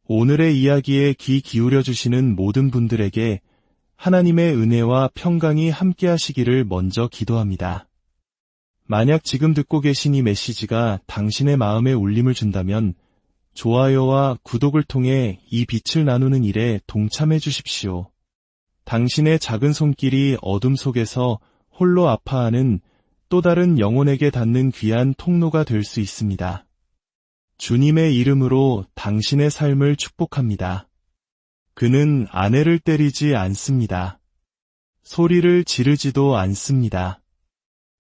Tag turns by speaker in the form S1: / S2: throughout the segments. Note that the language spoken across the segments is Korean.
S1: 오늘의 이야기에 귀 기울여 주시는 모든 분들에게 하나님의 은혜와 평강이 함께 하시기를 먼저 기도합니다. 만약 지금 듣고 계신 이 메시지가 당신의 마음에 울림을 준다면 좋아요와 구독을 통해 이 빛을 나누는 일에 동참해 주십시오. 당신의 작은 손길이 어둠 속에서 홀로 아파하는 또 다른 영혼에게 닿는 귀한 통로가 될 수 있습니다. 주님의 이름으로 당신의 삶을 축복합니다. 그는 아내를 때리지 않습니다. 소리를 지르지도 않습니다.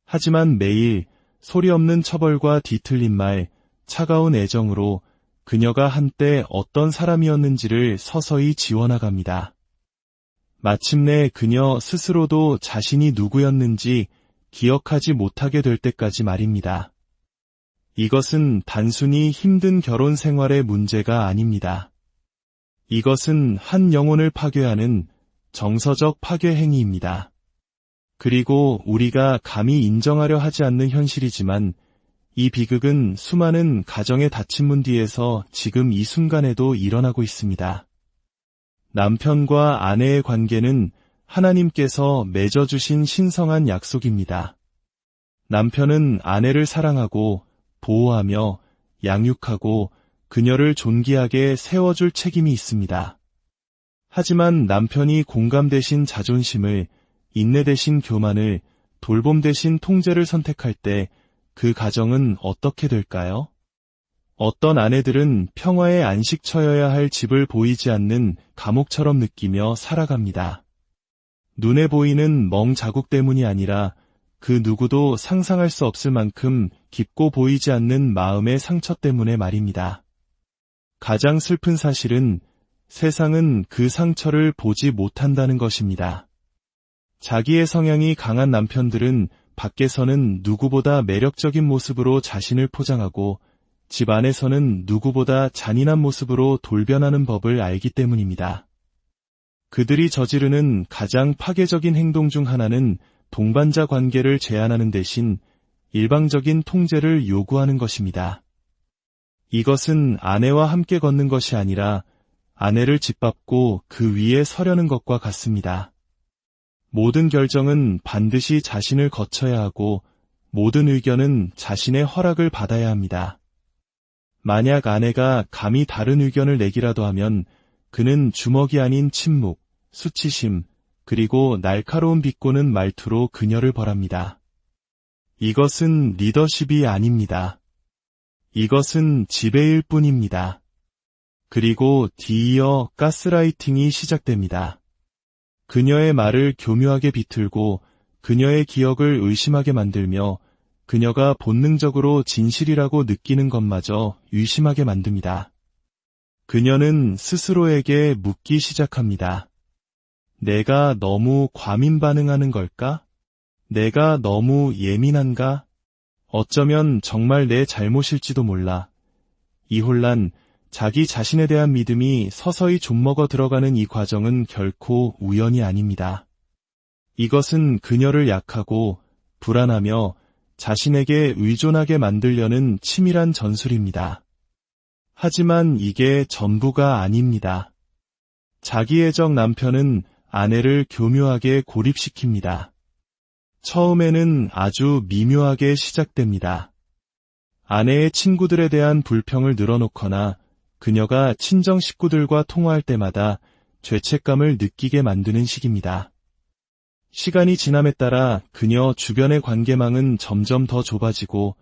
S1: 하지만 매일 소리 없는 처벌과 뒤틀린 말, 차가운 애정으로 그녀가 한때 어떤 사람이었는지를 서서히 지워나갑니다. 마침내 그녀 스스로도 자신이 누구였는지 기억하지 못하게 될 때까지 말입니다. 이것은 단순히 힘든 결혼 생활의 문제가 아닙니다. 이것은 한 영혼을 파괴하는 정서적 파괴 행위입니다. 그리고 우리가 감히 인정하려 하지 않는 현실이지만 이 비극은 수많은 가정의 닫힌 문 뒤에서 지금 이 순간에도 일어나고 있습니다. 남편과 아내의 관계는 하나님께서 맺어주신 신성한 약속입니다. 남편은 아내를 사랑하고 보호하며 양육하고 그녀를 존귀하게 세워줄 책임이 있습니다. 하지만 남편이 공감 대신 자존심을, 인내 대신 교만을, 돌봄 대신 통제를 선택할 때 그 가정은 어떻게 될까요? 어떤 아내들은 평화의 안식처여야 할 집을 보이지 않는 감옥처럼 느끼며 살아갑니다. 눈에 보이는 멍 자국 때문이 아니라 그 누구도 상상할 수 없을 만큼 깊고 보이지 않는 마음의 상처 때문에 말입니다. 가장 슬픈 사실은 세상은 그 상처를 보지 못한다는 것입니다. 자기의 성향이 강한 남편들은 밖에서는 누구보다 매력적인 모습으로 자신을 포장하고 집 안에서는 누구보다 잔인한 모습으로 돌변하는 법을 알기 때문입니다. 그들이 저지르는 가장 파괴적인 행동 중 하나는 동반자 관계를 제한하는 대신 일방적인 통제를 요구하는 것입니다. 이것은 아내와 함께 걷는 것이 아니라 아내를 짓밟고 그 위에 서려는 것과 같습니다. 모든 결정은 반드시 자신을 거쳐야 하고 모든 의견은 자신의 허락을 받아야 합니다. 만약 아내가 감히 다른 의견을 내기라도 하면 그는 주먹이 아닌 침묵, 수치심, 그리고 날카로운 비꼬는 말투로 그녀를 벌합니다. 이것은 리더십이 아닙니다. 이것은 지배일 뿐입니다. 그리고 뒤이어 가스라이팅이 시작됩니다. 그녀의 말을 교묘하게 비틀고 그녀의 기억을 의심하게 만들며 그녀가 본능적으로 진실이라고 느끼는 것마저 의심하게 만듭니다. 그녀는 스스로에게 묻기 시작합니다. 내가 너무 과민 반응하는 걸까? 내가 너무 예민한가? 어쩌면 정말 내 잘못일지도 몰라. 이 혼란, 자기 자신에 대한 믿음이 서서히 좀먹어 들어가는 이 과정은 결코 우연이 아닙니다. 이것은 그녀를 약하고 불안하며 자신에게 의존하게 만들려는 치밀한 전술입니다. 하지만 이게 전부가 아닙니다. 자기애적 남편은 아내를 교묘하게 고립시킵니다. 처음에는 아주 미묘하게 시작됩니다. 아내의 친구들에 대한 불평을 늘어놓거나 그녀가 친정 식구들과 통화할 때마다 죄책감을 느끼게 만드는 식입니다. 시간이 지남에 따라 그녀 주변의 관계망은 점점 더 좁아지고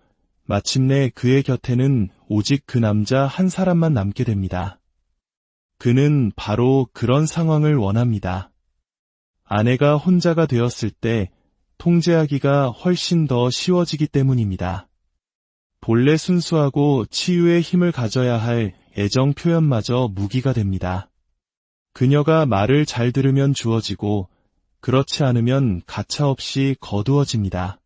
S1: 마침내 그의 곁에는 오직 그 남자 한 사람만 남게 됩니다. 그는 바로 그런 상황을 원합니다. 아내가 혼자가 되었을 때 통제하기가 훨씬 더 쉬워지기 때문입니다. 본래 순수하고 치유의 힘을 가져야 할 애정 표현마저 무기가 됩니다. 그녀가 말을 잘 들으면 주어지고 그렇지 않으면 가차없이 거두어집니다.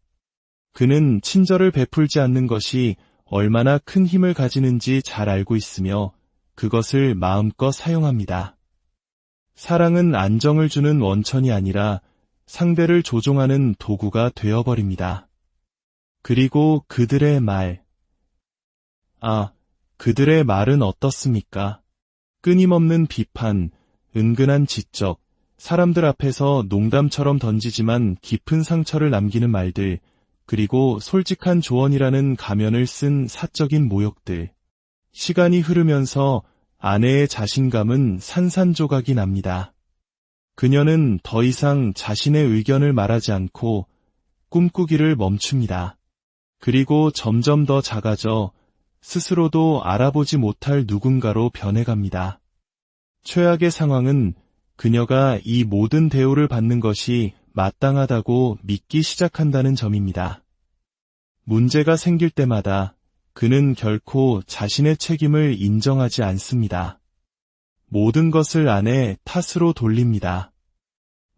S1: 그는 친절을 베풀지 않는 것이 얼마나 큰 힘을 가지는지 잘 알고 있으며 그것을 마음껏 사용합니다. 사랑은 안정을 주는 원천이 아니라 상대를 조종하는 도구가 되어버립니다. 그리고 그들의 말은 어떻습니까? 끊임없는 비판, 은근한 지적, 사람들 앞에서 농담처럼 던지지만 깊은 상처를 남기는 말들, 그리고 솔직한 조언이라는 가면을 쓴 사적인 모욕들. 시간이 흐르면서 아내의 자신감은 산산조각이 납니다. 그녀는 더 이상 자신의 의견을 말하지 않고 꿈꾸기를 멈춥니다. 그리고 점점 더 작아져 스스로도 알아보지 못할 누군가로 변해갑니다. 최악의 상황은 그녀가 이 모든 대우를 받는 것이 마땅하다고 믿기 시작한다는 점입니다. 문제가 생길 때마다 그는 결코 자신의 책임을 인정하지 않습니다. 모든 것을 아내 탓으로 돌립니다.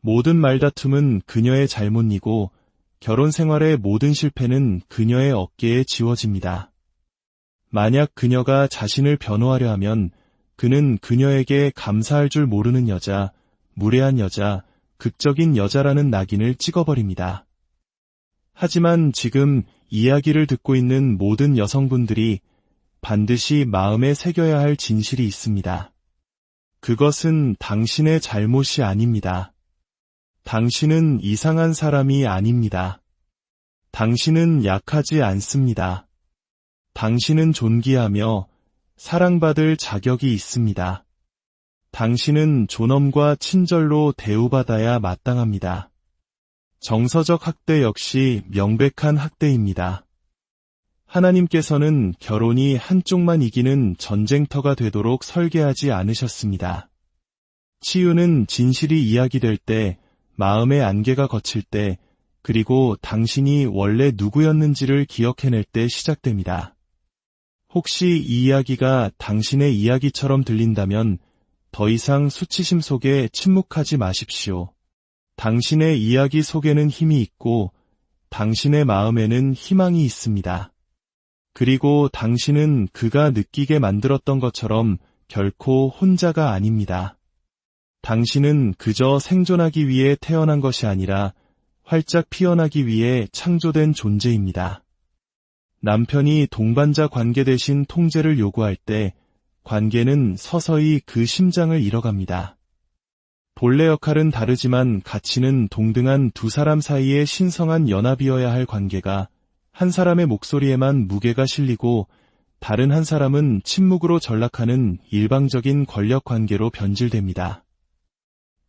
S1: 모든 말다툼은 그녀의 잘못이고 결혼 생활의 모든 실패는 그녀의 어깨에 지워집니다. 만약 그녀가 자신을 변호하려 하면 그는 그녀에게 감사할 줄 모르는 여자, 무례한 여자, 극적인 여자라는 낙인을 찍어버립니다. 하지만 지금 이야기를 듣고 있는 모든 여성분들이 반드시 마음에 새겨야 할 진실이 있습니다. 그것은 당신의 잘못이 아닙니다. 당신은 이상한 사람이 아닙니다. 당신은 약하지 않습니다. 당신은 존귀하며 사랑받을 자격이 있습니다. 당신은 존엄과 친절로 대우받아야 마땅합니다. 정서적 학대 역시 명백한 학대입니다. 하나님께서는 결혼이 한쪽만 이기는 전쟁터가 되도록 설계하지 않으셨습니다. 치유는 진실이 이야기될 때, 마음의 안개가 걷힐 때, 그리고 당신이 원래 누구였는지를 기억해낼 때 시작됩니다. 혹시 이 이야기가 당신의 이야기처럼 들린다면 더 이상 수치심 속에 침묵하지 마십시오. 당신의 이야기 속에는 힘이 있고 당신의 마음에는 희망이 있습니다. 그리고 당신은 그가 느끼게 만들었던 것처럼 결코 혼자가 아닙니다. 당신은 그저 생존하기 위해 태어난 것이 아니라 활짝 피어나기 위해 창조된 존재입니다. 남편이 동반자 관계 대신 통제를 요구할 때 관계는 서서히 그 심장을 잃어갑니다. 본래 역할은 다르지만 가치는 동등한 두 사람 사이의 신성한 연합이어야 할 관계가 한 사람의 목소리에만 무게가 실리고 다른 한 사람은 침묵으로 전락하는 일방적인 권력 관계로 변질됩니다.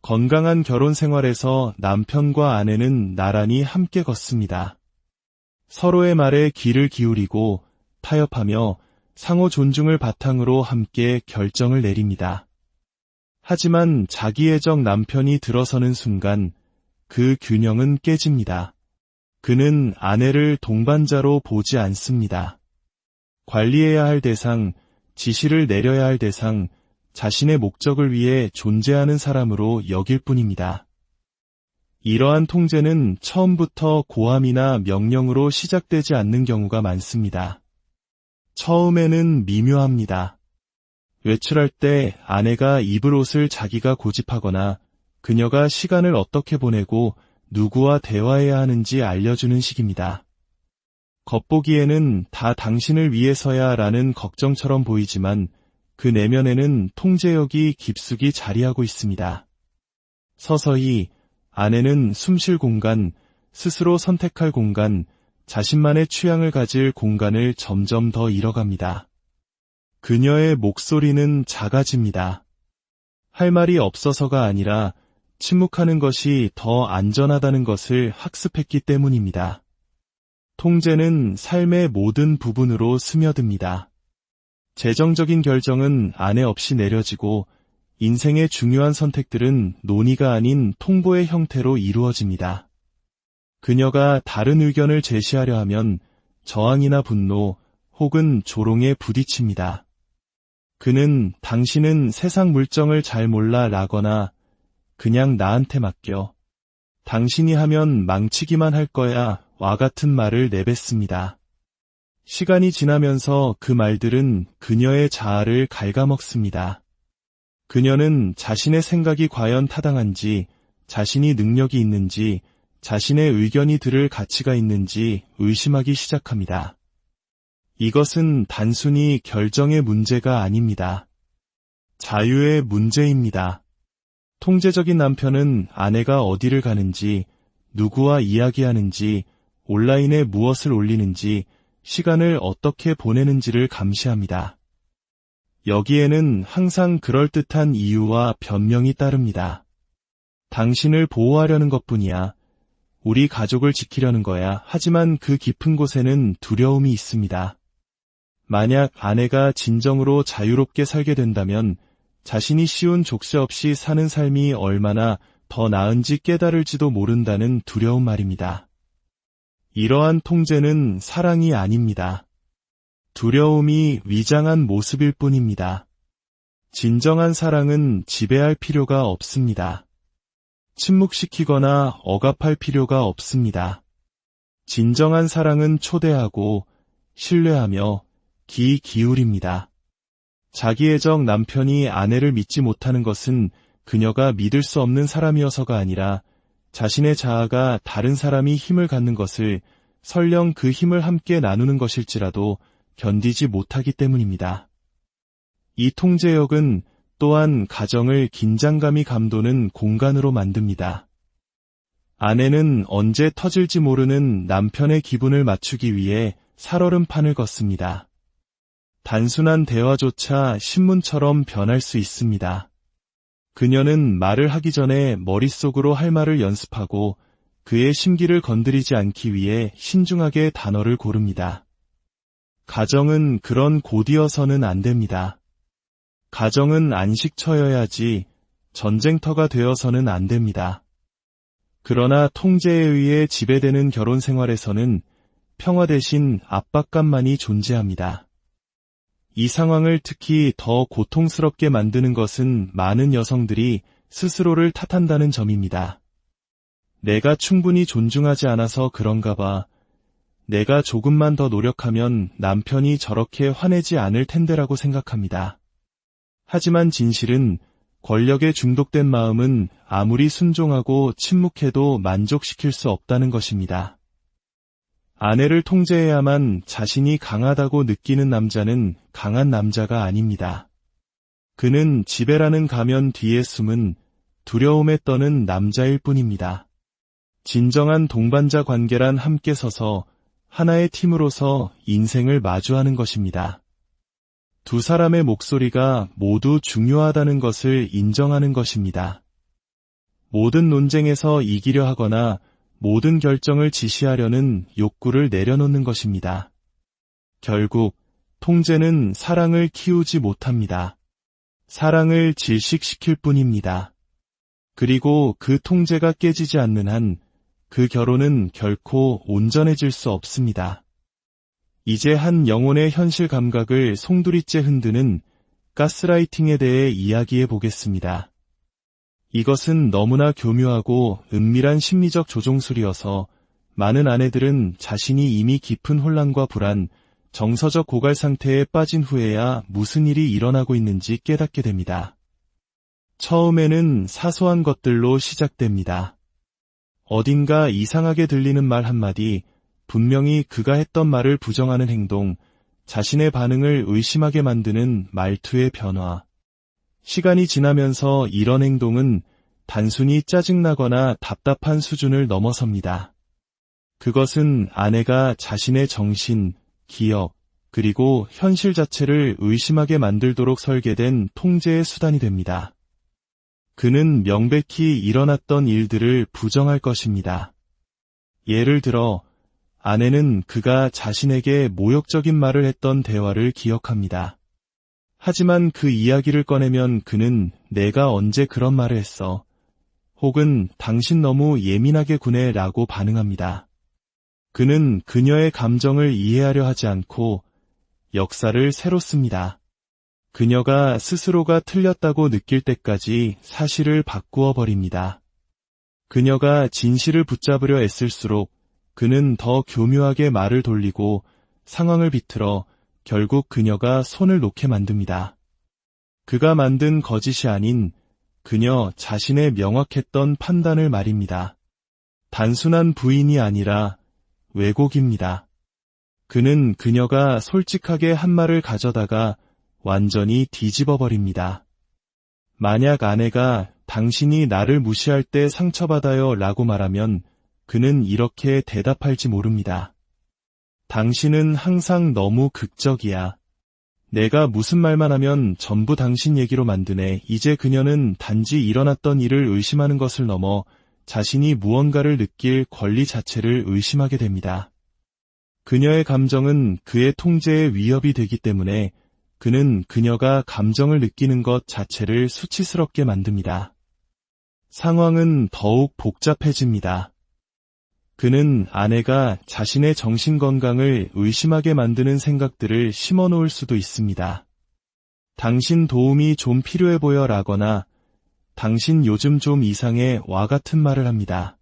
S1: 건강한 결혼 생활에서 남편과 아내는 나란히 함께 걷습니다. 서로의 말에 귀를 기울이고 타협하며 상호 존중을 바탕으로 함께 결정을 내립니다. 하지만 자기애적 남편이 들어서는 순간 그 균형은 깨집니다. 그는 아내를 동반자로 보지 않습니다. 관리해야 할 대상, 지시를 내려야 할 대상, 자신의 목적을 위해 존재하는 사람으로 여길 뿐입니다. 이러한 통제는 처음부터 고함이나 명령으로 시작되지 않는 경우가 많습니다. 처음에는 미묘합니다. 외출할 때 아내가 입을 옷을 자기가 고집하거나 그녀가 시간을 어떻게 보내고 누구와 대화해야 하는지 알려주는 식입니다. 겉보기에는 다 당신을 위해서야 라는 걱정처럼 보이지만 그 내면에는 통제욕이 깊숙이 자리하고 있습니다. 서서히 아내는 숨쉴 공간, 스스로 선택할 공간, 자신만의 취향을 가질 공간을 점점 더 잃어갑니다. 그녀의 목소리는 작아집니다. 할 말이 없어서가 아니라 침묵하는 것이 더 안전하다는 것을 학습했기 때문입니다. 통제는 삶의 모든 부분으로 스며듭니다. 재정적인 결정은 아내 없이 내려지고 인생의 중요한 선택들은 논의가 아닌 통보의 형태로 이루어집니다. 그녀가 다른 의견을 제시하려 하면 저항이나 분노 혹은 조롱에 부딪힙니다. 그는 당신은 세상 물정을 잘 몰라 라거나 그냥 나한테 맡겨. 당신이 하면 망치기만 할 거야 와 같은 말을 내뱉습니다. 시간이 지나면서 그 말들은 그녀의 자아를 갉아먹습니다. 그녀는 자신의 생각이 과연 타당한지, 자신이 능력이 있는지, 자신의 의견이 들을 가치가 있는지 의심하기 시작합니다. 이것은 단순히 결정의 문제가 아닙니다. 자유의 문제입니다. 통제적인 남편은 아내가 어디를 가는지, 누구와 이야기하는지, 온라인에 무엇을 올리는지, 시간을 어떻게 보내는지를 감시합니다. 여기에는 항상 그럴듯한 이유와 변명이 따릅니다. 당신을 보호하려는 것뿐이야. 우리 가족을 지키려는 거야. 하지만 그 깊은 곳에는 두려움이 있습니다. 만약 아내가 진정으로 자유롭게 살게 된다면 자신이 쉬운 족쇄 없이 사는 삶이 얼마나 더 나은지 깨달을지도 모른다는 두려움 말입니다. 이러한 통제는 사랑이 아닙니다. 두려움이 위장한 모습일 뿐입니다. 진정한 사랑은 지배할 필요가 없습니다. 침묵시키거나 억압할 필요가 없습니다. 진정한 사랑은 초대하고 신뢰하며 귀 기울입니다. 자기애적 남편이 아내를 믿지 못하는 것은 그녀가 믿을 수 없는 사람이어서가 아니라 자신의 자아가 다른 사람이 힘을 갖는 것을 설령 그 힘을 함께 나누는 것일지라도 견디지 못하기 때문입니다. 이 통제력은 또한 가정을 긴장감이 감도는 공간으로 만듭니다. 아내는 언제 터질지 모르는 남편의 기분을 맞추기 위해 살얼음판을 걷습니다. 단순한 대화조차 신문처럼 변할 수 있습니다. 그녀는 말을 하기 전에 머릿속으로 할 말을 연습하고 그의 심기를 건드리지 않기 위해 신중하게 단어를 고릅니다. 가정은 그런 곧이어서는 안 됩니다. 가정은 안식처여야지 전쟁터가 되어서는 안 됩니다. 그러나 통제에 의해 지배되는 결혼 생활에서는 평화 대신 압박감만이 존재합니다. 이 상황을 특히 더 고통스럽게 만드는 것은 많은 여성들이 스스로를 탓한다는 점입니다. 내가 충분히 존중하지 않아서 그런가 봐. 내가 조금만 더 노력하면 남편이 저렇게 화내지 않을 텐데라고 생각합니다. 하지만 진실은 권력에 중독된 마음은 아무리 순종하고 침묵해도 만족시킬 수 없다는 것입니다. 아내를 통제해야만 자신이 강하다고 느끼는 남자는 강한 남자가 아닙니다. 그는 지배라는 가면 뒤에 숨은 두려움에 떠는 남자일 뿐입니다. 진정한 동반자 관계란 함께 서서 하나의 팀으로서 인생을 마주하는 것입니다. 두 사람의 목소리가 모두 중요하다는 것을 인정하는 것입니다. 모든 논쟁에서 이기려 하거나 모든 결정을 지시하려는 욕구를 내려놓는 것입니다. 결국 통제는 사랑을 키우지 못합니다. 사랑을 질식시킬 뿐입니다. 그리고 그 통제가 깨지지 않는 한 그 결혼은 결코 온전해질 수 없습니다. 이제 한 영혼의 현실 감각을 송두리째 흔드는 가스라이팅에 대해 이야기해 보겠습니다. 이것은 너무나 교묘하고 은밀한 심리적 조종술이어서 많은 아내들은 자신이 이미 깊은 혼란과 불안, 정서적 고갈 상태에 빠진 후에야 무슨 일이 일어나고 있는지 깨닫게 됩니다. 처음에는 사소한 것들로 시작됩니다. 어딘가 이상하게 들리는 말 한마디, 분명히 그가 했던 말을 부정하는 행동, 자신의 반응을 의심하게 만드는 말투의 변화. 시간이 지나면서 이런 행동은 단순히 짜증나거나 답답한 수준을 넘어섭니다. 그것은 아내가 자신의 정신, 기억, 그리고 현실 자체를 의심하게 만들도록 설계된 통제의 수단이 됩니다. 그는 명백히 일어났던 일들을 부정할 것입니다. 예를 들어, 아내는 그가 자신에게 모욕적인 말을 했던 대화를 기억합니다. 하지만 그 이야기를 꺼내면 그는 내가 언제 그런 말을 했어? 혹은 당신 너무 예민하게 구네 라고 반응합니다. 그는 그녀의 감정을 이해하려 하지 않고 역사를 새로 씁니다. 그녀가 스스로가 틀렸다고 느낄 때까지 사실을 바꾸어 버립니다. 그녀가 진실을 붙잡으려 애쓸수록 그는 더 교묘하게 말을 돌리고 상황을 비틀어 결국 그녀가 손을 놓게 만듭니다. 그가 만든 거짓이 아닌 그녀 자신의 명확했던 판단을 말입니다. 단순한 부인이 아니라 왜곡입니다. 그는 그녀가 솔직하게 한 말을 가져다가 완전히 뒤집어 버립니다. 만약 아내가 당신이 나를 무시할 때 상처받아요 라고 말하면 그는 이렇게 대답할지 모릅니다. 당신은 항상 너무 극적이야. 내가 무슨 말만 하면 전부 당신 얘기로 만드네. 이제 그녀는 단지 일어났던 일을 의심하는 것을 넘어 자신이 무언가를 느낄 권리 자체를 의심하게 됩니다. 그녀의 감정은 그의 통제에 위협이 되기 때문에 그는 그녀가 감정을 느끼는 것 자체를 수치스럽게 만듭니다. 상황은 더욱 복잡해집니다. 그는 아내가 자신의 정신건강을 의심하게 만드는 생각들을 심어놓을 수도 있습니다. 당신 도움이 좀 필요해 보여 라거나 당신 요즘 좀 이상해 와 같은 말을 합니다.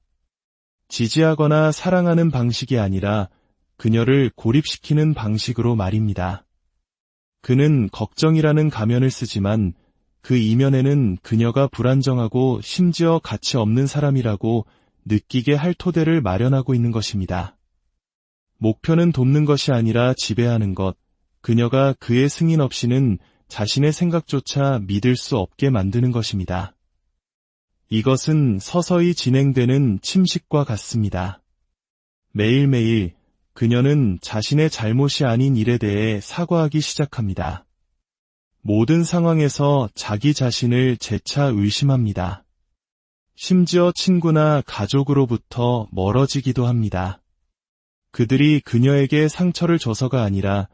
S1: 지지하거나 사랑하는 방식이 아니라 그녀를 고립시키는 방식으로 말입니다. 그는 걱정이라는 가면을 쓰지만 그 이면에는 그녀가 불안정하고 심지어 가치 없는 사람이라고 느끼게 할 토대를 마련하고 있는 것입니다. 목표는 돕는 것이 아니라 지배하는 것, 그녀가 그의 승인 없이는 자신의 생각조차 믿을 수 없게 만드는 것입니다. 이것은 서서히 진행되는 침식과 같습니다. 매일매일 그녀는 자신의 잘못이 아닌 일에 대해 사과하기 시작합니다. 모든 상황에서 자기 자신을 재차 의심합니다. 심지어 친구나 가족으로부터 멀어지기도 합니다. 그들이 그녀에게 상처를 줘서가 아니라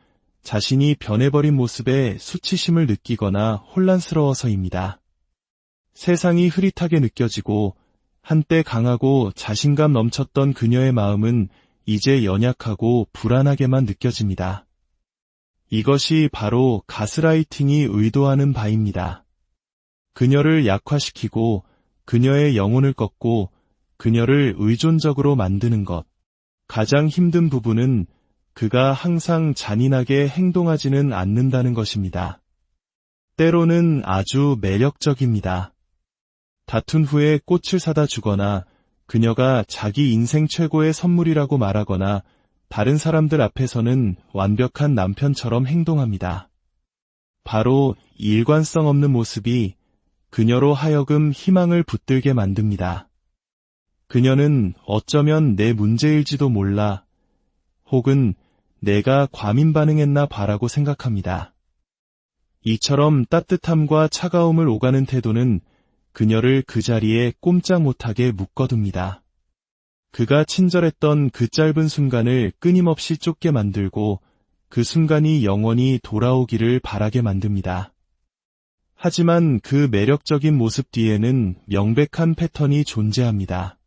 S1: 자신이 변해버린 모습에 수치심을 느끼거나 혼란스러워서입니다. 세상이 흐릿하게 느껴지고 한때 강하고 자신감 넘쳤던 그녀의 마음은 이제 연약하고 불안하게만 느껴집니다. 이것이 바로 가스라이팅이 의도하는 바입니다. 그녀를 약화시키고 그녀의 영혼을 꺾고 그녀를 의존적으로 만드는 것. 가장 힘든 부분은 그가 항상 잔인하게 행동하지는 않는다는 것입니다. 때로는 아주 매력적입니다. 다툰 후에 꽃을 사다 주거나 그녀가 자기 인생 최고의 선물이라고 말하거나 다른 사람들 앞에서는 완벽한 남편처럼 행동합니다. 바로 일관성 없는 모습이 그녀로 하여금 희망을 붙들게 만듭니다. 그녀는 어쩌면 내 문제일지도 몰라 혹은 내가 과민 반응했나 봐라고 생각합니다. 이처럼 따뜻함과 차가움을 오가는 태도는 그녀를 그 자리에 꼼짝 못하게 묶어둡니다. 그가 친절했던 그 짧은 순간을 끊임없이 쫓게 만들고 그 순간이 영원히 돌아오기를 바라게 만듭니다. 하지만 그 매력적인 모습 뒤에는 명백한 패턴이 존재합니다.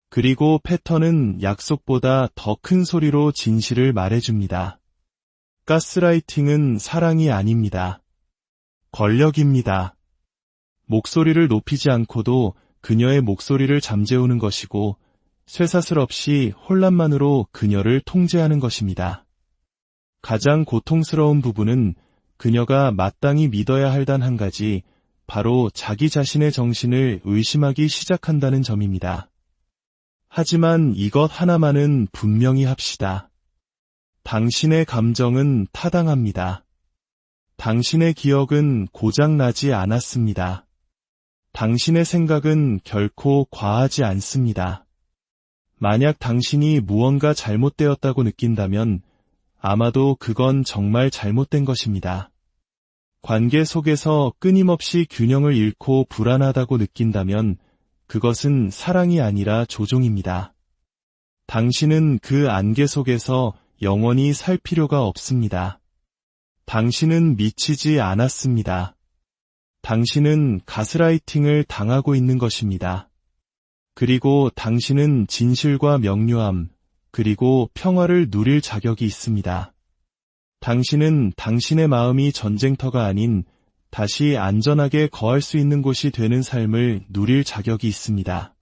S1: 그리고 패턴은 약속보다 더 큰 소리로 진실을 말해줍니다. 가스라이팅은 사랑이 아닙니다. 권력입니다. 목소리를 높이지 않고도 그녀의 목소리를 잠재우는 것이고 쇠사슬 없이 혼란만으로 그녀를 통제하는 것입니다. 가장 고통스러운 부분은 그녀가 마땅히 믿어야 할 단 한 가지, 바로 자기 자신의 정신을 의심하기 시작한다는 점입니다. 하지만 이것 하나만은 분명히 합시다. 당신의 감정은 타당합니다. 당신의 기억은 고장나지 않았습니다. 당신의 생각은 결코 과하지 않습니다. 만약 당신이 무언가 잘못되었다고 느낀다면 아마도 그건 정말 잘못된 것입니다. 관계 속에서 끊임없이 균형을 잃고 불안하다고 느낀다면 그것은 사랑이 아니라 조종입니다. 당신은 그 안개 속에서 영원히 살 필요가 없습니다. 당신은 미치지 않았습니다. 당신은 가스라이팅을 당하고 있는 것입니다. 그리고 당신은 진실과 명료함, 그리고 평화를 누릴 자격이 있습니다. 당신은 당신의 마음이 전쟁터가 아닌 다시 안전하게 거할 수 있는 곳이 되는 삶을 누릴 자격이 있습니다.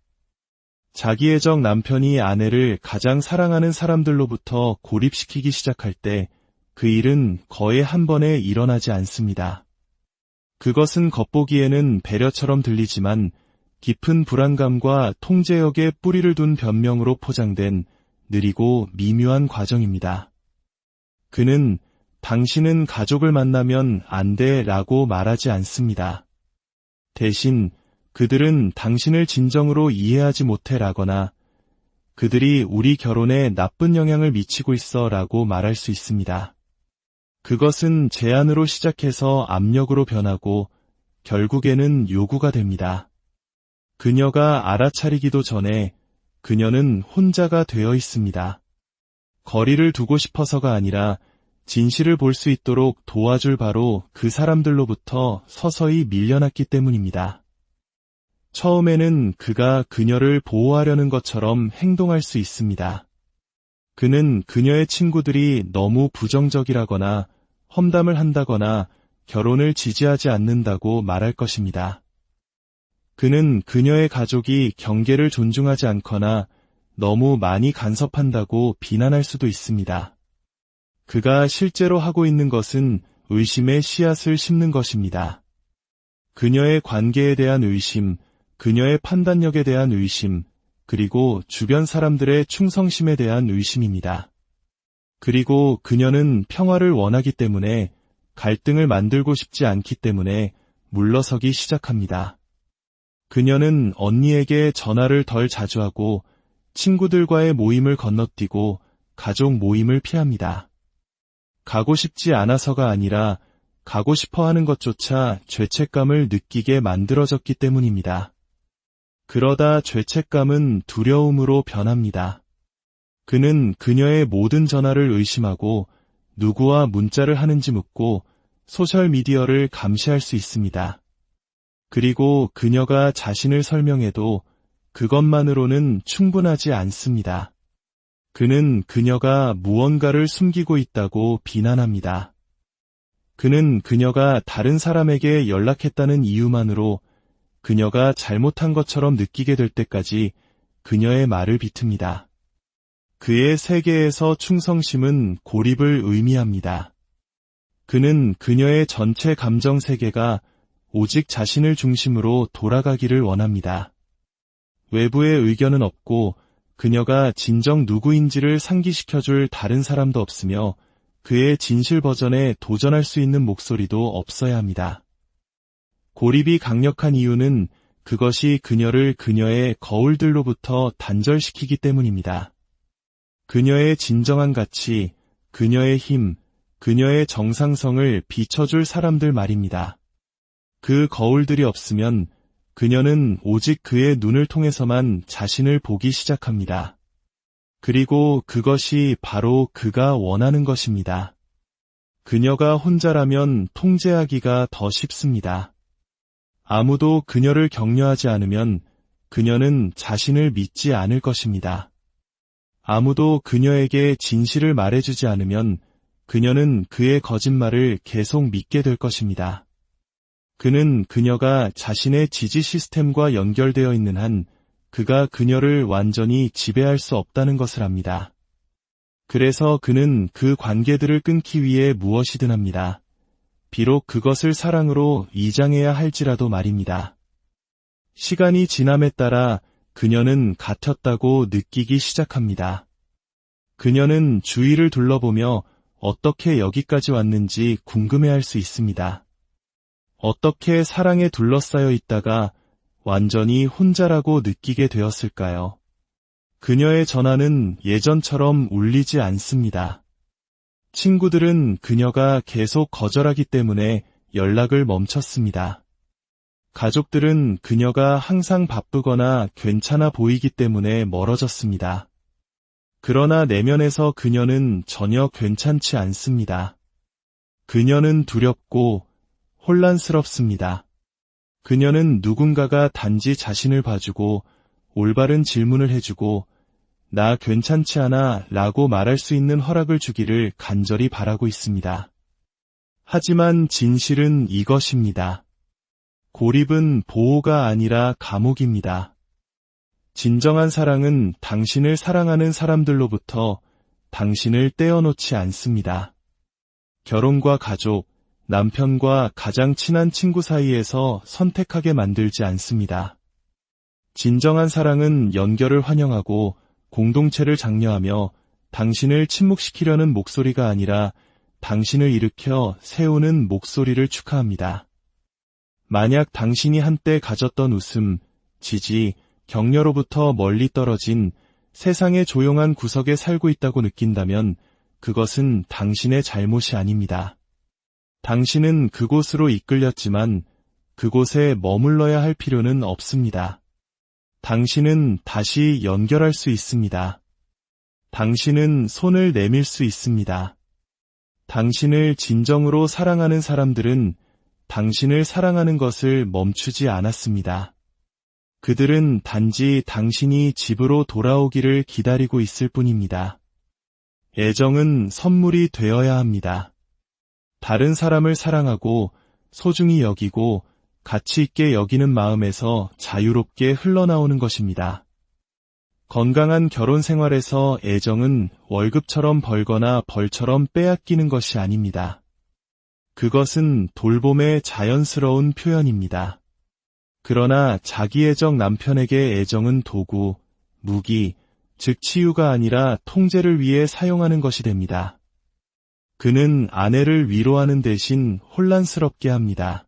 S1: 자기애적 남편이 아내를 가장 사랑하는 사람들로부터 고립시키기 시작할 때 그 일은 거의 한 번에 일어나지 않습니다. 그것은 겉보기에는 배려처럼 들리지만 깊은 불안감과 통제력에 뿌리를 둔 변명으로 포장된 느리고 미묘한 과정입니다. 그는 당신은 가족을 만나면 안 돼 라고 말하지 않습니다. 대신 그들은 당신을 진정으로 이해하지 못해 라거나 그들이 우리 결혼에 나쁜 영향을 미치고 있어 라고 말할 수 있습니다. 그것은 제안으로 시작해서 압력으로 변하고 결국에는 요구가 됩니다. 그녀가 알아차리기도 전에 그녀는 혼자가 되어 있습니다. 거리를 두고 싶어서가 아니라 진실을 볼 수 있도록 도와줄 바로 그 사람들로부터 서서히 밀려났기 때문입니다. 처음에는 그가 그녀를 보호하려는 것처럼 행동할 수 있습니다. 그는 그녀의 친구들이 너무 부정적이라거나 험담을 한다거나 결혼을 지지하지 않는다고 말할 것입니다. 그는 그녀의 가족이 경계를 존중하지 않거나 너무 많이 간섭한다고 비난할 수도 있습니다. 그가 실제로 하고 있는 것은 의심의 씨앗을 심는 것입니다. 그녀의 관계에 대한 의심, 그녀의 판단력에 대한 의심, 그리고 주변 사람들의 충성심에 대한 의심입니다. 그리고 그녀는 평화를 원하기 때문에 갈등을 만들고 싶지 않기 때문에 물러서기 시작합니다. 그녀는 언니에게 전화를 덜 자주 하고 친구들과의 모임을 건너뛰고 가족 모임을 피합니다. 가고 싶지 않아서가 아니라 가고 싶어 하는 것조차 죄책감을 느끼게 만들어졌기 때문입니다. 그러다 죄책감은 두려움으로 변합니다. 그는 그녀의 모든 전화를 의심하고 누구와 문자를 하는지 묻고 소셜미디어를 감시할 수 있습니다. 그리고 그녀가 자신을 설명해도 그것만으로는 충분하지 않습니다. 그는 그녀가 무언가를 숨기고 있다고 비난합니다. 그는 그녀가 다른 사람에게 연락했다는 이유만으로 그녀가 잘못한 것처럼 느끼게 될 때까지 그녀의 말을 비틉니다. 그의 세계에서 충성심은 고립을 의미합니다. 그는 그녀의 전체 감정 세계가 오직 자신을 중심으로 돌아가기를 원합니다. 외부의 의견은 없고 그녀가 진정 누구인지를 상기시켜줄 다른 사람도 없으며 그의 진실 버전에 도전할 수 있는 목소리도 없어야 합니다. 고립이 강력한 이유는 그것이 그녀를 그녀의 거울들로부터 단절시키기 때문입니다. 그녀의 진정한 가치, 그녀의 힘, 그녀의 정상성을 비춰줄 사람들 말입니다. 그 거울들이 없으면 그녀는 오직 그의 눈을 통해서만 자신을 보기 시작합니다. 그리고 그것이 바로 그가 원하는 것입니다. 그녀가 혼자라면 통제하기가 더 쉽습니다. 아무도 그녀를 격려하지 않으면 그녀는 자신을 믿지 않을 것입니다. 아무도 그녀에게 진실을 말해주지 않으면 그녀는 그의 거짓말을 계속 믿게 될 것입니다. 그는 그녀가 자신의 지지 시스템과 연결되어 있는 한 그가 그녀를 완전히 지배할 수 없다는 것을 압니다. 그래서 그는 그 관계들을 끊기 위해 무엇이든 합니다. 비록 그것을 사랑으로 이장해야 할지라도 말입니다. 시간이 지남에 따라 그녀는 갇혔다고 느끼기 시작합니다. 그녀는 주위를 둘러보며 어떻게 여기까지 왔는지 궁금해할 수 있습니다. 어떻게 사랑에 둘러싸여 있다가 완전히 혼자라고 느끼게 되었을까요? 그녀의 전화는 예전처럼 울리지 않습니다. 친구들은 그녀가 계속 거절하기 때문에 연락을 멈췄습니다. 가족들은 그녀가 항상 바쁘거나 괜찮아 보이기 때문에 멀어졌습니다. 그러나 내면에서 그녀는 전혀 괜찮지 않습니다. 그녀는 두렵고 혼란스럽습니다. 그녀는 누군가가 단지 자신을 봐주고 올바른 질문을 해주고 나 괜찮지 않아 라고 말할 수 있는 허락을 주기를 간절히 바라고 있습니다. 하지만 진실은 이것입니다. 고립은 보호가 아니라 감옥입니다. 진정한 사랑은 당신을 사랑하는 사람들로부터 당신을 떼어놓지 않습니다. 결혼과 가족, 남편과 가장 친한 친구 사이에서 선택하게 만들지 않습니다. 진정한 사랑은 연결을 환영하고 공동체를 장려하며 당신을 침묵시키려는 목소리가 아니라 당신을 일으켜 세우는 목소리를 축하합니다. 만약 당신이 한때 가졌던 웃음, 지지, 격려로부터 멀리 떨어진 세상의 조용한 구석에 살고 있다고 느낀다면 그것은 당신의 잘못이 아닙니다. 당신은 그곳으로 이끌렸지만 그곳에 머물러야 할 필요는 없습니다. 당신은 다시 연결할 수 있습니다. 당신은 손을 내밀 수 있습니다. 당신을 진정으로 사랑하는 사람들은 당신을 사랑하는 것을 멈추지 않았습니다. 그들은 단지 당신이 집으로 돌아오기를 기다리고 있을 뿐입니다. 애정은 선물이 되어야 합니다. 다른 사람을 사랑하고 소중히 여기고 가치 있게 여기는 마음에서 자유롭게 흘러나오는 것입니다. 건강한 결혼 생활에서 애정은 월급처럼 벌거나 벌처럼 빼앗기는 것이 아닙니다. 그것은 돌봄의 자연스러운 표현입니다. 그러나 자기애적 남편에게 애정은 도구, 무기, 즉 치유가 아니라 통제를 위해 사용하는 것이 됩니다. 그는 아내를 위로하는 대신 혼란스럽게 합니다.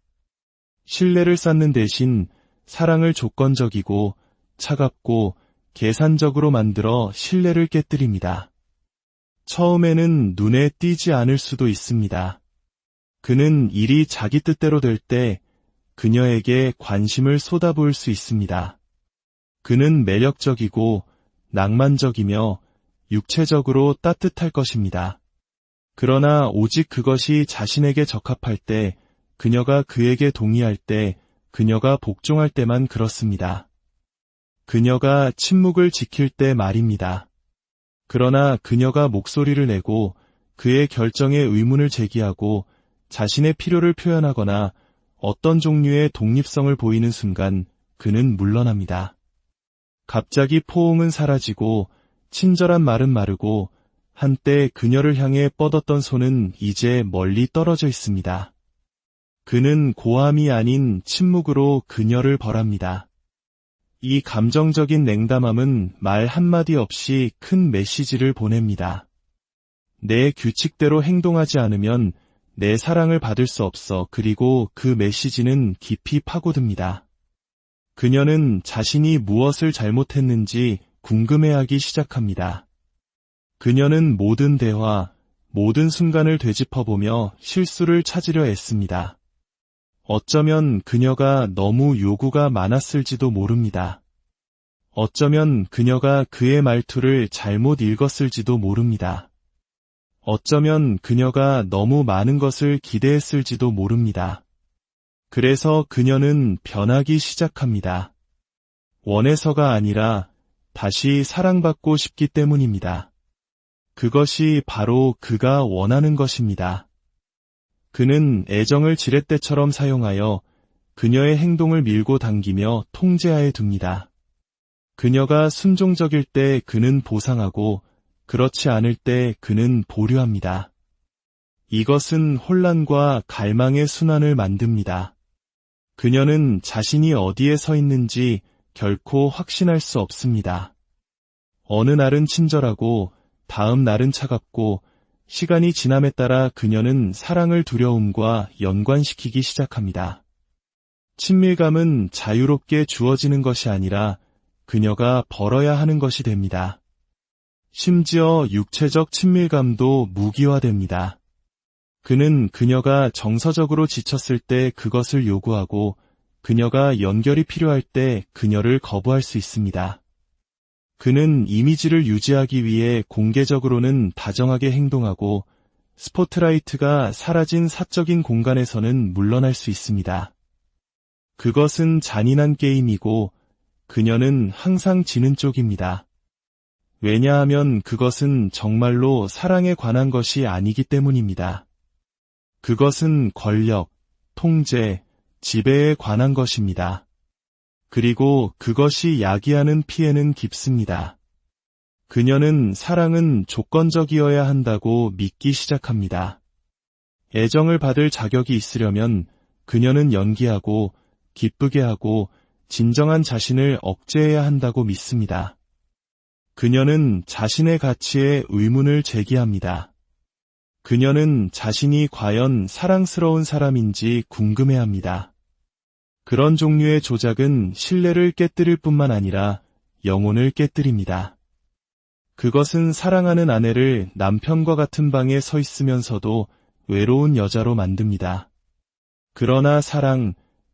S1: 신뢰를 쌓는 대신 사랑을 조건적이고 차갑고 계산적으로 만들어 신뢰를 깨뜨립니다. 처음에는 눈에 띄지 않을 수도 있습니다. 그는 일이 자기 뜻대로 될 때 그녀에게 관심을 쏟아부을 수 있습니다. 그는 매력적이고 낭만적이며 육체적으로 따뜻할 것입니다. 그러나 오직 그것이 자신에게 적합할 때, 그녀가 그에게 동의할 때, 그녀가 복종할 때만 그렇습니다. 그녀가 침묵을 지킬 때 말입니다. 그러나 그녀가 목소리를 내고 그의 결정에 의문을 제기하고 자신의 필요를 표현하거나 어떤 종류의 독립성을 보이는 순간 그는 물러납니다. 갑자기 포옹은 사라지고 친절한 말은 마르고 한때 그녀를 향해 뻗었던 손은 이제 멀리 떨어져 있습니다. 그는 고함이 아닌 침묵으로 그녀를 벌합니다. 이 감정적인 냉담함은 말 한마디 없이 큰 메시지를 보냅니다. 내 규칙대로 행동하지 않으면 내 사랑을 받을 수 없어. 그리고 그 메시지는 깊이 파고듭니다. 그녀는 자신이 무엇을 잘못했는지 궁금해하기 시작합니다. 그녀는 모든 대화, 모든 순간을 되짚어보며 실수를 찾으려 애씁니다. 어쩌면 그녀가 너무 요구가 많았을지도 모릅니다. 어쩌면 그녀가 그의 말투를 잘못 읽었을지도 모릅니다. 어쩌면 그녀가 너무 많은 것을 기대했을지도 모릅니다. 그래서 그녀는 변하기 시작합니다. 원해서가 아니라 다시 사랑받고 싶기 때문입니다. 그것이 바로 그가 원하는 것입니다. 그는 애정을 지렛대처럼 사용하여 그녀의 행동을 밀고 당기며 통제하에 둡니다. 그녀가 순종적일 때 그는 보상하고 그렇지 않을 때 그는 보류합니다. 이것은 혼란과 갈망의 순환을 만듭니다. 그녀는 자신이 어디에 서 있는지 결코 확신할 수 없습니다. 어느 날은 친절하고 다음 날은 차갑고 시간이 지남에 따라 그녀는 사랑을 두려움과 연관시키기 시작합니다. 친밀감은 자유롭게 주어지는 것이 아니라 그녀가 벌어야 하는 것이 됩니다. 심지어 육체적 친밀감도 무기화됩니다. 그는 그녀가 정서적으로 지쳤을 때 그것을 요구하고 그녀가 연결이 필요할 때 그녀를 거부할 수 있습니다. 그는 이미지를 유지하기 위해 공개적으로는 다정하게 행동하고 스포트라이트가 사라진 사적인 공간에서는 물러날 수 있습니다. 그것은 잔인한 게임이고 그녀는 항상 지는 쪽입니다. 왜냐하면 그것은 정말로 사랑에 관한 것이 아니기 때문입니다. 그것은 권력, 통제, 지배에 관한 것입니다. 그리고 그것이 야기하는 피해는 깊습니다. 그녀는 사랑은 조건적이어야 한다고 믿기 시작합니다. 애정을 받을 자격이 있으려면 그녀는 연기하고 기쁘게 하고 진정한 자신을 억제해야 한다고 믿습니다. 그녀는 자신의 가치에 의문을 제기합니다. 그녀는 자신이 과연 사랑스러운 사람인지 궁금해합니다. 그런 종류의 조작은 신뢰를 깨뜨릴 뿐만 아니라 영혼을 깨뜨립니다. 그것은 사랑하는 아내를 남편과 같은 방에 서 있으면서도 외로운 여자로 만듭니다. 그러나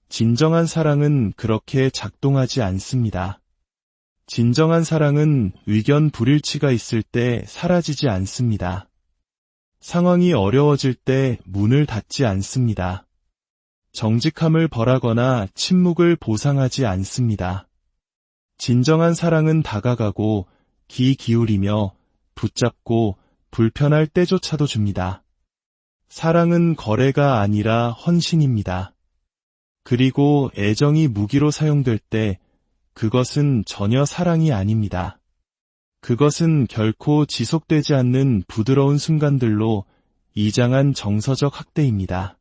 S1: 진정한 사랑은 그렇게 작동하지 않습니다. 진정한 사랑은 의견 불일치가 있을 때 사라지지 않습니다. 상황이 어려워질 때 문을 닫지 않습니다. 정직함을 벌하거나 침묵을 보상하지 않습니다. 진정한 사랑은 다가가고 귀 기울이며 붙잡고 불편할 때조차도 줍니다. 사랑은 거래가 아니라 헌신입니다. 그리고 애정이 무기로 사용될 때 그것은 전혀 사랑이 아닙니다. 그것은 결코 지속되지 않는 부드러운 순간들로 이장한 정서적 학대입니다.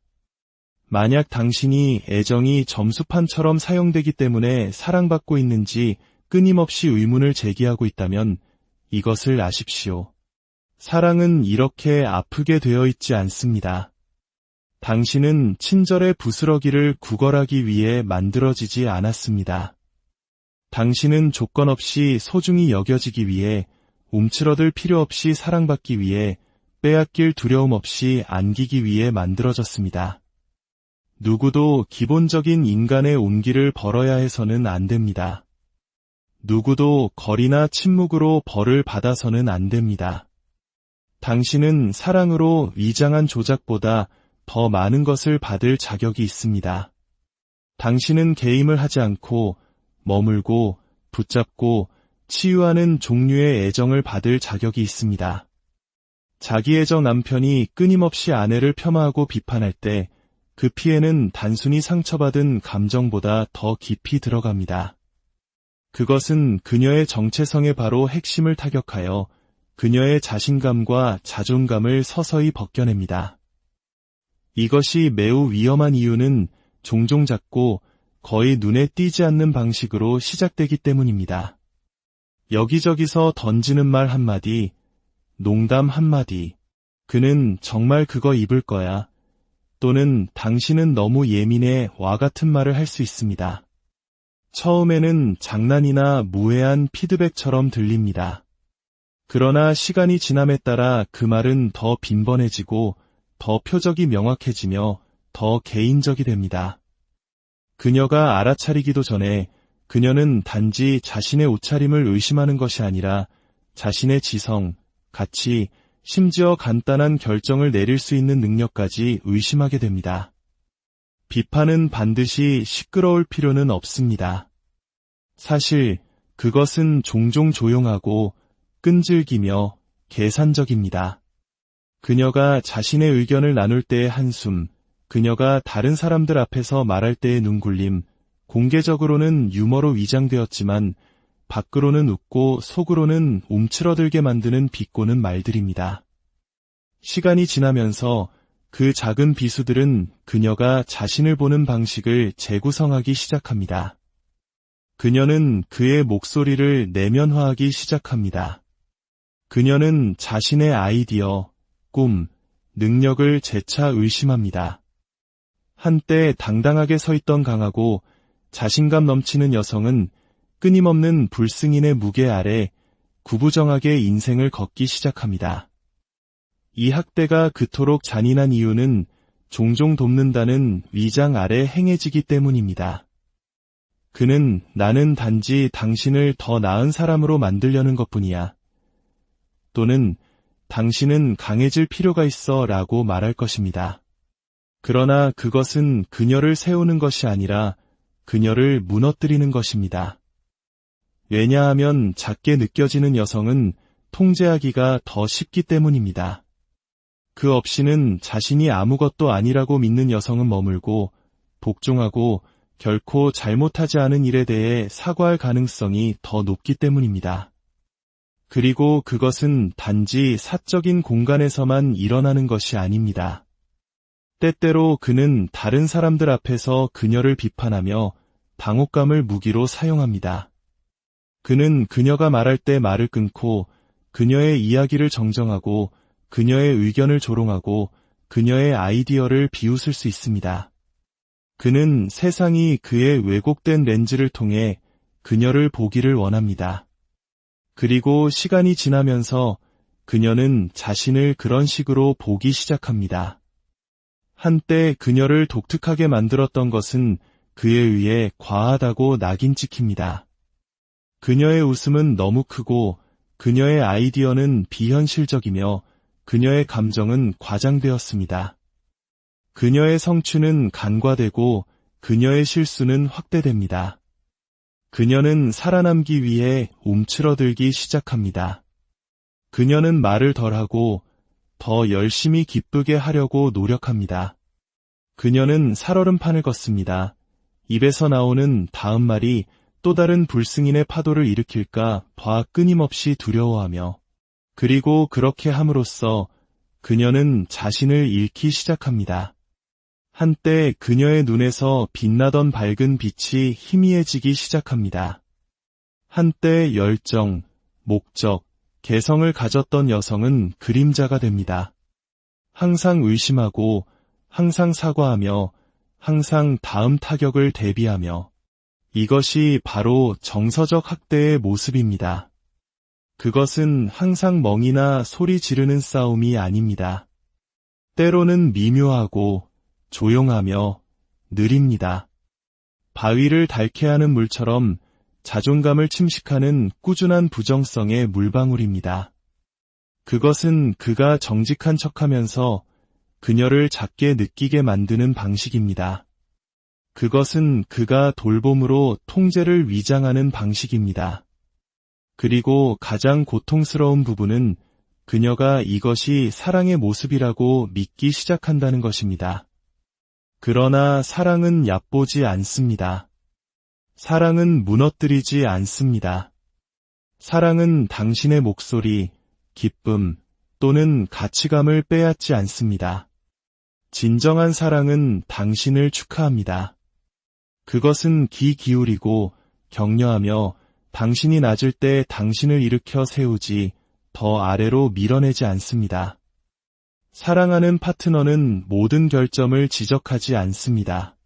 S1: 만약 당신이 애정이 점수판처럼 사용되기 때문에 사랑받고 있는지 끊임없이 의문을 제기하고 있다면 이것을 아십시오. 사랑은 이렇게 아프게 되어 있지 않습니다. 당신은 친절의 부스러기를 구걸하기 위해 만들어지지 않았습니다. 당신은 조건 없이 소중히 여겨지기 위해, 움츠러들 필요 없이 사랑받기 위해, 빼앗길 두려움 없이 안기기 위해 만들어졌습니다. 누구도 기본적인 인간의 온기를 벌어야 해서는 안 됩니다. 누구도 거리나 침묵으로 벌을 받아서는 안 됩니다. 당신은 사랑으로 위장한 조작보다 더 많은 것을 받을 자격이 있습니다. 당신은 개임을 하지 않고 머물고 붙잡고 치유하는 종류의 애정을 받을 자격이 있습니다. 자기 애정 남편이 끊임없이 아내를 폄하하고 비판할 때 그 피해는 단순히 상처받은 감정보다 더 깊이 들어갑니다. 그것은 그녀의 정체성의 바로 핵심을 타격하여 그녀의 자신감과 자존감을 서서히 벗겨냅니다. 이것이 매우 위험한 이유는 종종 작고 거의 눈에 띄지 않는 방식으로 시작되기 때문입니다. 여기저기서 던지는 말 한마디, 농담 한마디, 그는 정말 그거 입을 거야. 또는 당신은 너무 예민해 와 같은 말을 할 수 있습니다. 처음에는 장난이나 무해한 피드백처럼 들립니다. 그러나 시간이 지남에 따라 그 말은 더 빈번해지고 더 표적이 명확해지며 더 개인적이 됩니다. 그녀가 알아차리기도 전에 그녀는 단지 자신의 옷차림을 의심하는 것이 아니라 자신의 지성, 가치, 심지어 간단한 결정을 내릴 수 있는 능력까지 의심하게 됩니다. 비판은 반드시 시끄러울 필요는 없습니다. 사실 그것은 종종 조용하고 끈질기며 계산적입니다. 그녀가 자신의 의견을 나눌 때의 한숨, 그녀가 다른 사람들 앞에서 말할 때의 눈굴림, 공개적으로는 유머로 위장되었지만 밖으로는 웃고 속으로는 움츠러들게 만드는 비꼬는 말들입니다. 시간이 지나면서 그 작은 비수들은 그녀가 자신을 보는 방식을 재구성하기 시작합니다. 그녀는 그의 목소리를 내면화하기 시작합니다. 그녀는 자신의 아이디어, 꿈, 능력을 재차 의심합니다. 한때 당당하게 서 있던 강하고 자신감 넘치는 여성은 끊임없는 불승인의 무게 아래 구부정하게 인생을 걷기 시작합니다. 이 학대가 그토록 잔인한 이유는 종종 돕는다는 위장 아래 행해지기 때문입니다. 그는 나는 단지 당신을 더 나은 사람으로 만들려는 것뿐이야. 또는 당신은 강해질 필요가 있어 라고 말할 것입니다. 그러나 그것은 그녀를 세우는 것이 아니라 그녀를 무너뜨리는 것입니다. 왜냐하면 작게 느껴지는 여성은 통제하기가 더 쉽기 때문입니다. 그 없이는 자신이 아무것도 아니라고 믿는 여성은 머물고 복종하고 결코 잘못하지 않은 일에 대해 사과할 가능성이 더 높기 때문입니다. 그리고 그것은 단지 사적인 공간에서만 일어나는 것이 아닙니다. 때때로 그는 다른 사람들 앞에서 그녀를 비판하며 당혹감을 무기로 사용합니다. 그는 그녀가 말할 때 말을 끊고 그녀의 이야기를 정정하고 그녀의 의견을 조롱하고 그녀의 아이디어를 비웃을 수 있습니다. 그는 세상이 그의 왜곡된 렌즈를 통해 그녀를 보기를 원합니다. 그리고 시간이 지나면서 그녀는 자신을 그런 식으로 보기 시작합니다. 한때 그녀를 독특하게 만들었던 것은 그에 의해 과하다고 낙인 찍힙니다. 그녀의 웃음은 너무 크고 그녀의 아이디어는 비현실적이며 그녀의 감정은 과장되었습니다. 그녀의 성취는 간과되고 그녀의 실수는 확대됩니다. 그녀는 살아남기 위해 움츠러들기 시작합니다. 그녀는 말을 덜하고 더 열심히 기쁘게 하려고 노력합니다. 그녀는 살얼음판을 걷습니다. 입에서 나오는 다음 말이 또 다른 불승인의 파도를 일으킬까 봐 끊임없이 두려워하며 그리고 그렇게 함으로써 그녀는 자신을 잃기 시작합니다. 한때 그녀의 눈에서 빛나던 밝은 빛이 희미해지기 시작합니다. 한때 열정, 목적, 개성을 가졌던 여성은 그림자가 됩니다. 항상 의심하고, 항상 사과하며, 항상 다음 타격을 대비하며, 이것이 바로 정서적 학대의 모습입니다. 그것은 항상 멍이나 소리 지르는 싸움이 아닙니다. 때로는 미묘하고 조용하며 느립니다. 바위를 닳게 하는 물처럼 자존감을 침식하는 꾸준한 부정성의 물방울입니다. 그것은 그가 정직한 척하면서 그녀를 작게 느끼게 만드는 방식입니다. 그것은 그가 돌봄으로 통제를 위장하는 방식입니다. 그리고 가장 고통스러운 부분은 그녀가 이것이 사랑의 모습이라고 믿기 시작한다는 것입니다. 그러나 사랑은 얕보지 않습니다. 사랑은 무너뜨리지 않습니다. 사랑은 당신의 목소리, 기쁨 또는 가치감을 빼앗지 않습니다. 진정한 사랑은 당신을 축하합니다. 그것은 귀 기울이고 격려하며 당신이 낮을 때 당신을 일으켜 세우지 더 아래로 밀어내지 않습니다. 사랑하는 파트너는 모든 결점을 지적하지 않습니다.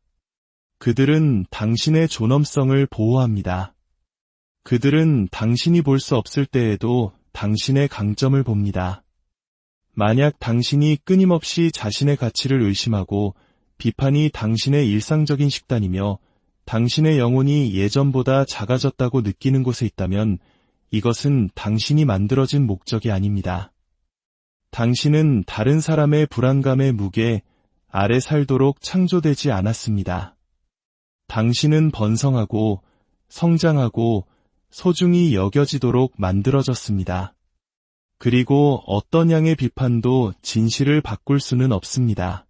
S1: 그들은 당신의 존엄성을 보호합니다. 그들은 당신이 볼 수 없을 때에도 당신의 강점을 봅니다. 만약 당신이 끊임없이 자신의 가치를 의심하고 비판이 당신의 일상적인 식단이며 당신의 영혼이 예전보다 작아졌다고 느끼는 곳에 있다면 이것은 당신이 만들어진 목적이 아닙니다. 당신은 다른 사람의 불안감의 무게 아래 살도록 창조되지 않았습니다. 당신은 번성하고 성장하고 소중히 여겨지도록 만들어졌습니다. 그리고 어떤 양의 비판도 진실을 바꿀 수는 없습니다.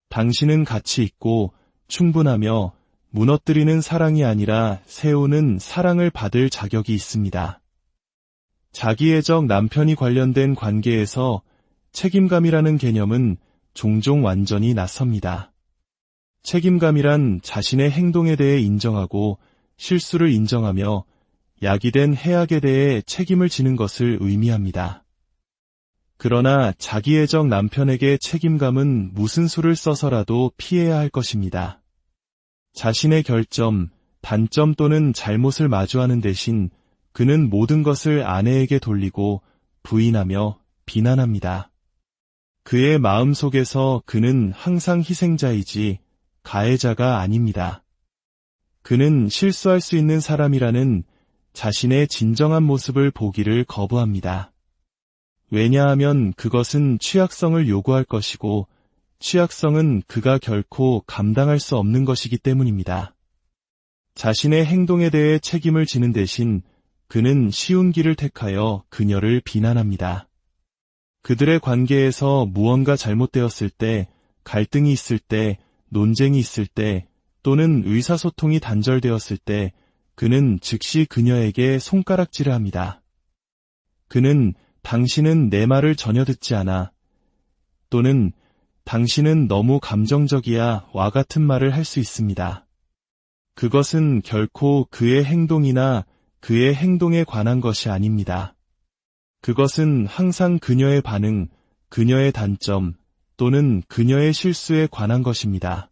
S1: 당신은 가치 있고 충분하며 무너뜨리는 사랑이 아니라 세우는 사랑을 받을 자격이 있습니다. 자기애적 남편이 관련된 관계에서 책임감이라는 개념은 종종 완전히 낯섭니다. 책임감이란 자신의 행동에 대해 인정하고 실수를 인정하며 야기된 해악에 대해 책임을 지는 것을 의미합니다. 그러나 자기애적 남편에게 책임감은 무슨 수를 써서라도 피해야 할 것입니다. 자신의 결점, 단점 또는 잘못을 마주하는 대신 그는 모든 것을 아내에게 돌리고 부인하며 비난합니다. 그의 마음속에서 그는 항상 희생자이지 가해자가 아닙니다. 그는 실수할 수 있는 사람이라는 자신의 진정한 모습을 보기를 거부합니다. 왜냐하면 그것은 취약성을 요구할 것이고 취약성은 그가 결코 감당할 수 없는 것이기 때문입니다. 자신의 행동에 대해 책임을 지는 대신 그는 쉬운 길을 택하여 그녀를 비난합니다. 그들의 관계에서 무언가 잘못되었을 때, 갈등이 있을 때, 논쟁이 있을 때, 또는 의사소통이 단절되었을 때 그는 즉시 그녀에게 손가락질을 합니다. 그는 당신은 내 말을 전혀 듣지 않아 또는 당신은 너무 감정적이야 와 같은 말을 할 수 있습니다. 그것은 결코 그의 행동이나 그의 행동에 관한 것이 아닙니다. 그것은 항상 그녀의 반응, 그녀의 단점 또는 그녀의 실수에 관한 것입니다.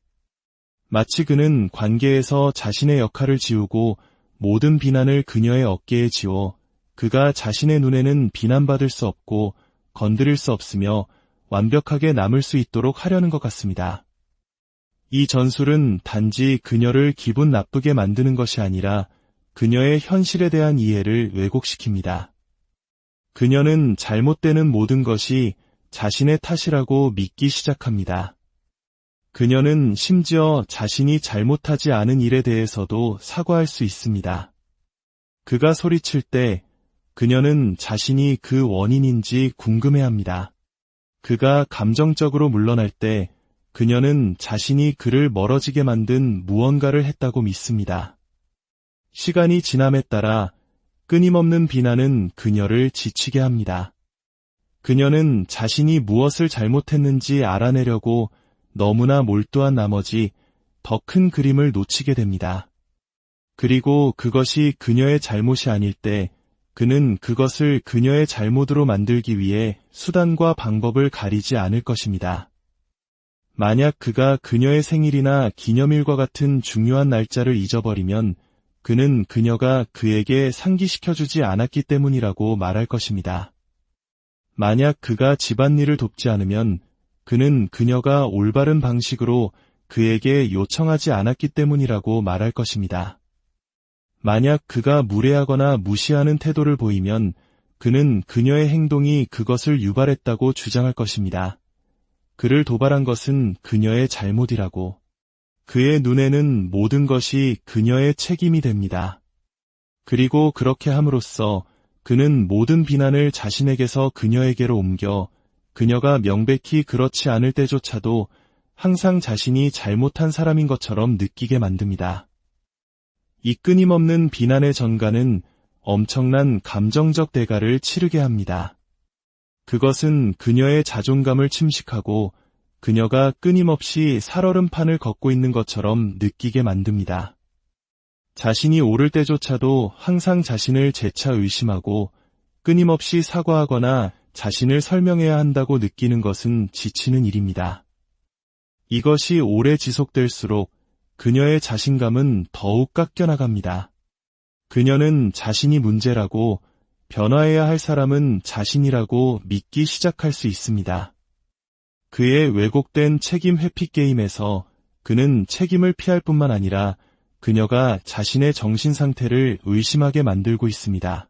S1: 마치 그는 관계에서 자신의 역할을 지우고 모든 비난을 그녀의 어깨에 지워 그가 자신의 눈에는 비난받을 수 없고 건드릴 수 없으며 완벽하게 남을 수 있도록 하려는 것 같습니다. 이 전술은 단지 그녀를 기분 나쁘게 만드는 것이 아니라 그녀의 현실에 대한 이해를 왜곡시킵니다. 그녀는 잘못되는 모든 것이 자신의 탓이라고 믿기 시작합니다. 그녀는 심지어 자신이 잘못하지 않은 일에 대해서도 사과할 수 있습니다. 그가 소리칠 때 그녀는 자신이 그 원인인지 궁금해합니다. 그가 감정적으로 물러날 때 그녀는 자신이 그를 멀어지게 만든 무언가를 했다고 믿습니다. 시간이 지남에 따라 끊임없는 비난은 그녀를 지치게 합니다. 그녀는 자신이 무엇을 잘못했는지 알아내려고 너무나 몰두한 나머지 더 큰 그림을 놓치게 됩니다. 그리고 그것이 그녀의 잘못이 아닐 때 그는 그것을 그녀의 잘못으로 만들기 위해 수단과 방법을 가리지 않을 것입니다. 만약 그가 그녀의 생일이나 기념일과 같은 중요한 날짜를 잊어버리면 그는 그녀가 그에게 상기시켜주지 않았기 때문이라고 말할 것입니다. 만약 그가 집안일을 돕지 않으면 그는 그녀가 올바른 방식으로 그에게 요청하지 않았기 때문이라고 말할 것입니다. 만약 그가 무례하거나 무시하는 태도를 보이면 그는 그녀의 행동이 그것을 유발했다고 주장할 것입니다. 그를 도발한 것은 그녀의 잘못이라고. 그의 눈에는 모든 것이 그녀의 책임이 됩니다. 그리고 그렇게 함으로써 그는 모든 비난을 자신에게서 그녀에게로 옮겨 그녀가 명백히 그렇지 않을 때조차도 항상 자신이 잘못한 사람인 것처럼 느끼게 만듭니다. 이 끊임없는 비난의 전가는 엄청난 감정적 대가를 치르게 합니다. 그것은 그녀의 자존감을 침식하고 그녀가 끊임없이 살얼음판을 걷고 있는 것처럼 느끼게 만듭니다. 자신이 옳을 때조차도 항상 자신을 재차 의심하고 끊임없이 사과하거나 자신을 설명해야 한다고 느끼는 것은 지치는 일입니다. 이것이 오래 지속될수록 그녀의 자신감은 더욱 깎여나갑니다. 그녀는 자신이 문제라고 변화해야 할 사람은 자신이라고 믿기 시작할 수 있습니다. 그의 왜곡된 책임 회피 게임에서 그는 책임을 피할 뿐만 아니라 그녀가 자신의 정신 상태를 의심하게 만들고 있습니다.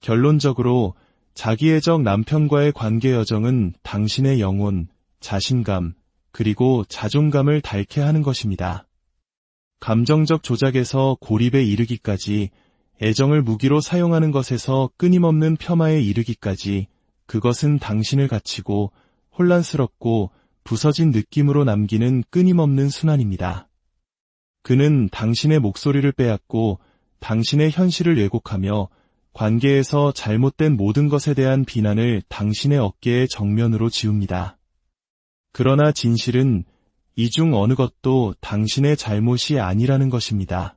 S1: 결론적으로 자기애적 남편과의 관계 여정은 당신의 영혼, 자신감, 그리고 자존감을 닳게 하는 것입니다. 감정적 조작에서 고립에 이르기까지, 애정을 무기로 사용하는 것에서 끊임없는 폄하에 이르기까지 그것은 당신을 갇히고 혼란스럽고 부서진 느낌으로 남기는 끊임없는 순환입니다. 그는 당신의 목소리를 빼앗고 당신의 현실을 왜곡하며 관계에서 잘못된 모든 것에 대한 비난을 당신의 어깨에 정면으로 지웁니다. 그러나 진실은 이 중 어느 것도 당신의 잘못이 아니라는 것입니다.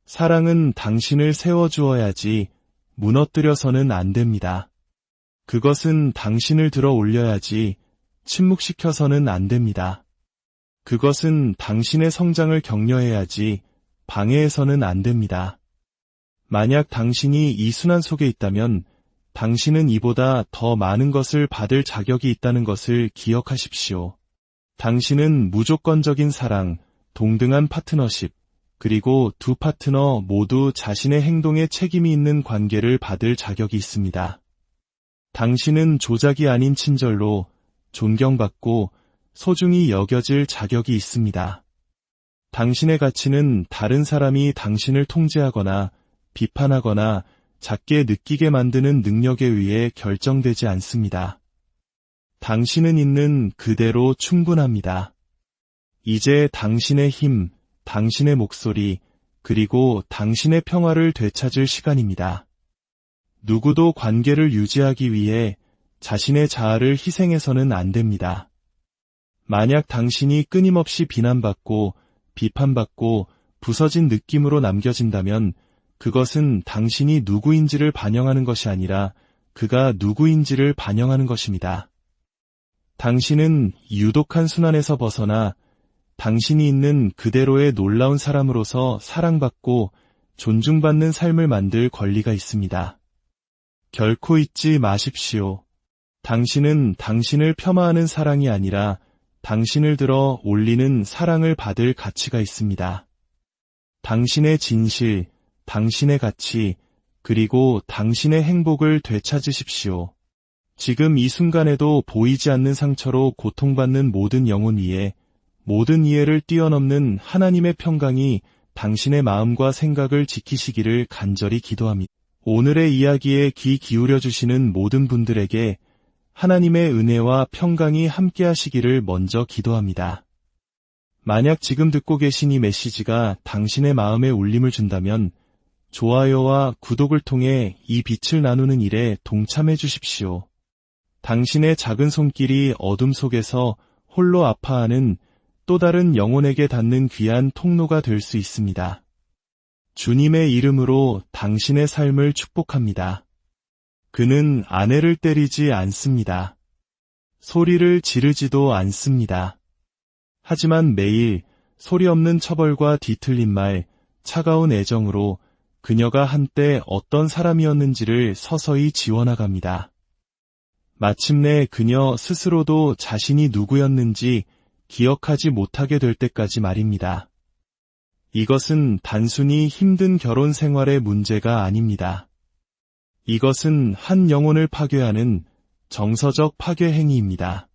S1: 사랑은 당신을 세워주어야지 무너뜨려서는 안 됩니다. 그것은 당신을 들어 올려야지 침묵시켜서는 안 됩니다. 그것은 당신의 성장을 격려해야지 방해해서는 안 됩니다. 만약 당신이 이 순환 속에 있다면 당신은 이보다 더 많은 것을 받을 자격이 있다는 것을 기억하십시오. 당신은 무조건적인 사랑, 동등한 파트너십, 그리고 두 파트너 모두 자신의 행동에 책임이 있는 관계를 받을 자격이 있습니다. 당신은 조작이 아닌 친절로 존경받고 소중히 여겨질 자격이 있습니다. 당신의 가치는 다른 사람이 당신을 통제하거나 비판하거나 작게 느끼게 만드는 능력에 의해 결정되지 않습니다. 당신은 있는 그대로 충분합니다. 이제 당신의 힘, 당신의 목소리, 그리고 당신의 평화를 되찾을 시간입니다. 누구도 관계를 유지하기 위해 자신의 자아를 희생해서는 안 됩니다. 만약 당신이 끊임없이 비난받고 비판받고 부서진 느낌으로 남겨진다면 그것은 당신이 누구인지를 반영하는 것이 아니라 그가 누구인지를 반영하는 것입니다. 당신은 유독한 순환에서 벗어나 당신이 있는 그대로의 놀라운 사람으로서 사랑받고 존중받는 삶을 만들 권리가 있습니다. 결코 잊지 마십시오. 당신은 당신을 폄하하는 사랑이 아니라 당신을 들어 올리는 사랑을 받을 가치가 있습니다. 당신의 진실, 당신의 가치, 그리고 당신의 행복을 되찾으십시오. 지금 이 순간에도 보이지 않는 상처로 고통받는 모든 영혼 위에 모든 이해를 뛰어넘는 하나님의 평강이 당신의 마음과 생각을 지키시기를 간절히 기도합니다. 오늘의 이야기에 귀 기울여 주시는 모든 분들에게 하나님의 은혜와 평강이 함께하시기를 먼저 기도합니다. 만약 지금 듣고 계신 이 메시지가 당신의 마음에 울림을 준다면 좋아요와 구독을 통해 이 빛을 나누는 일에 동참해 주십시오. 당신의 작은 손길이 어둠 속에서 홀로 아파하는 또 다른 영혼에게 닿는 귀한 통로가 될 수 있습니다. 주님의 이름으로 당신의 삶을 축복합니다. 그는 아내를 때리지 않습니다. 소리를 지르지도 않습니다. 하지만 매일 소리 없는 처벌과 뒤틀린 말, 차가운 애정으로 그녀가 한때 어떤 사람이었는지를 서서히 지워나갑니다. 마침내 그녀 스스로도 자신이 누구였는지 기억하지 못하게 될 때까지 말입니다. 이것은 단순히 힘든 결혼 생활의 문제가 아닙니다. 이것은 한 영혼을 파괴하는 정서적 파괴 행위입니다.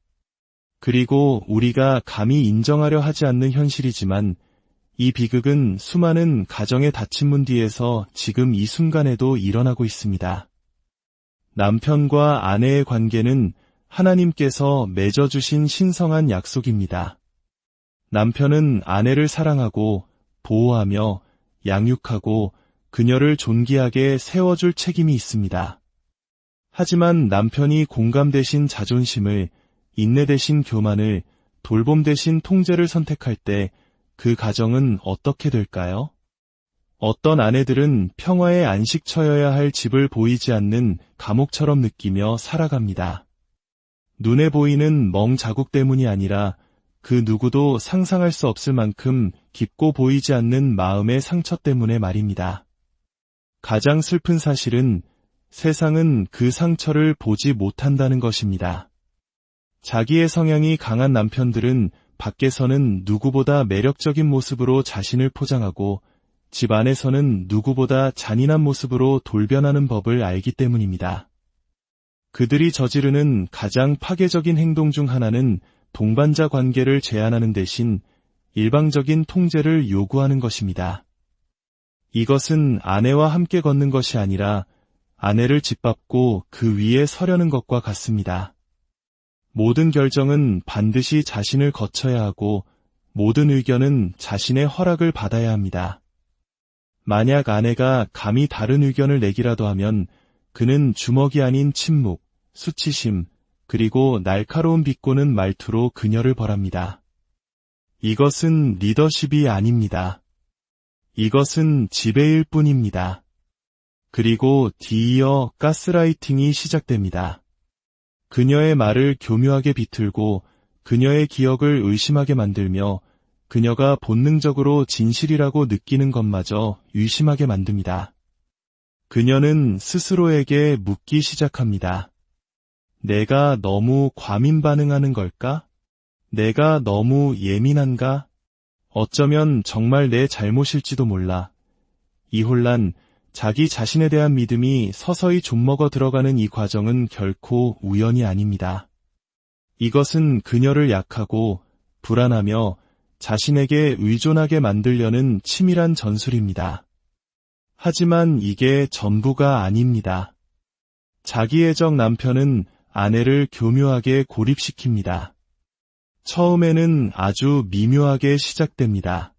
S1: 그리고 우리가 감히 인정하려 하지 않는 현실이지만 이 비극은 수많은 가정의 닫힌 문 뒤에서 지금 이 순간에도 일어나고 있습니다. 남편과 아내의 관계는 하나님께서 맺어주신 신성한 약속입니다. 남편은 아내를 사랑하고 보호하며 양육하고 그녀를 존귀하게 세워줄 책임이 있습니다. 하지만 남편이 공감 대신 자존심을, 인내 대신 교만을, 돌봄 대신 통제를 선택할 때 그 가정은 어떻게 될까요? 어떤 아내들은 평화의 안식처여야 할 집을 보이지 않는 감옥처럼 느끼며 살아갑니다. 눈에 보이는 멍 자국 때문이 아니라 그 누구도 상상할 수 없을 만큼 깊고 보이지 않는 마음의 상처 때문에 말입니다. 가장 슬픈 사실은 세상은 그 상처를 보지 못한다는 것입니다. 자기의 성향이 강한 남편들은 밖에서는 누구보다 매력적인 모습으로 자신을 포장하고 집 안에서는 누구보다 잔인한 모습으로 돌변하는 법을 알기 때문입니다. 그들이 저지르는 가장 파괴적인 행동 중 하나는 동반자 관계를 제한하는 대신 일방적인 통제를 요구하는 것입니다. 이것은 아내와 함께 걷는 것이 아니라 아내를 짓밟고 그 위에 서려는 것과 같습니다. 모든 결정은 반드시 자신을 거쳐야 하고 모든 의견은 자신의 허락을 받아야 합니다. 만약 아내가 감히 다른 의견을 내기라도 하면 그는 주먹이 아닌 침묵, 수치심, 그리고 날카로운 비꼬는 말투로 그녀를 벌합니다. 이것은 리더십이 아닙니다. 이것은 지배일 뿐입니다. 그리고 뒤이어 가스라이팅이 시작됩니다. 그녀의 말을 교묘하게 비틀고 그녀의 기억을 의심하게 만들며 그녀가 본능적으로 진실이라고 느끼는 것마저 의심하게 만듭니다. 그녀는 스스로에게 묻기 시작합니다. 내가 너무 과민 반응하는 걸까? 내가 너무 예민한가? 어쩌면 정말 내 잘못일지도 몰라. 이 혼란, 자기 자신에 대한 믿음이 서서히 좀먹어 들어가는 이 과정은 결코 우연이 아닙니다. 이것은 그녀를 약하고 불안하며 자신에게 의존하게 만들려는 치밀한 전술입니다. 하지만 이게 전부가 아닙니다. 자기애적 남편은 아내를 교묘하게 고립시킵니다. 처음에는 아주 미묘하게 시작됩니다.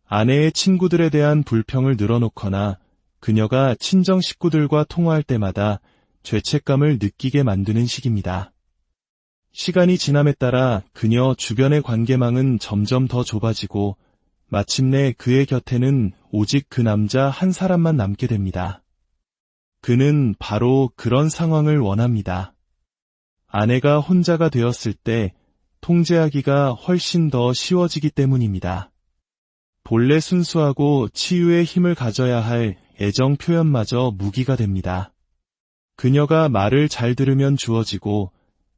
S1: 아내의 친구들에 대한 불평을 늘어놓거나 그녀가 친정 식구들과 통화할 때마다 죄책감을 느끼게 만드는 식입니다. 시간이 지남에 따라 그녀 주변의 관계망은 점점 더 좁아지고 마침내 그의 곁에는 오직 그 남자 한 사람만 남게 됩니다. 그는 바로 그런 상황을 원합니다. 아내가 혼자가 되었을 때 통제하기가 훨씬 더 쉬워지기 때문입니다. 본래 순수하고 치유의 힘을 가져야 할 애정 표현마저 무기가 됩니다. 그녀가 말을 잘 들으면 주어지고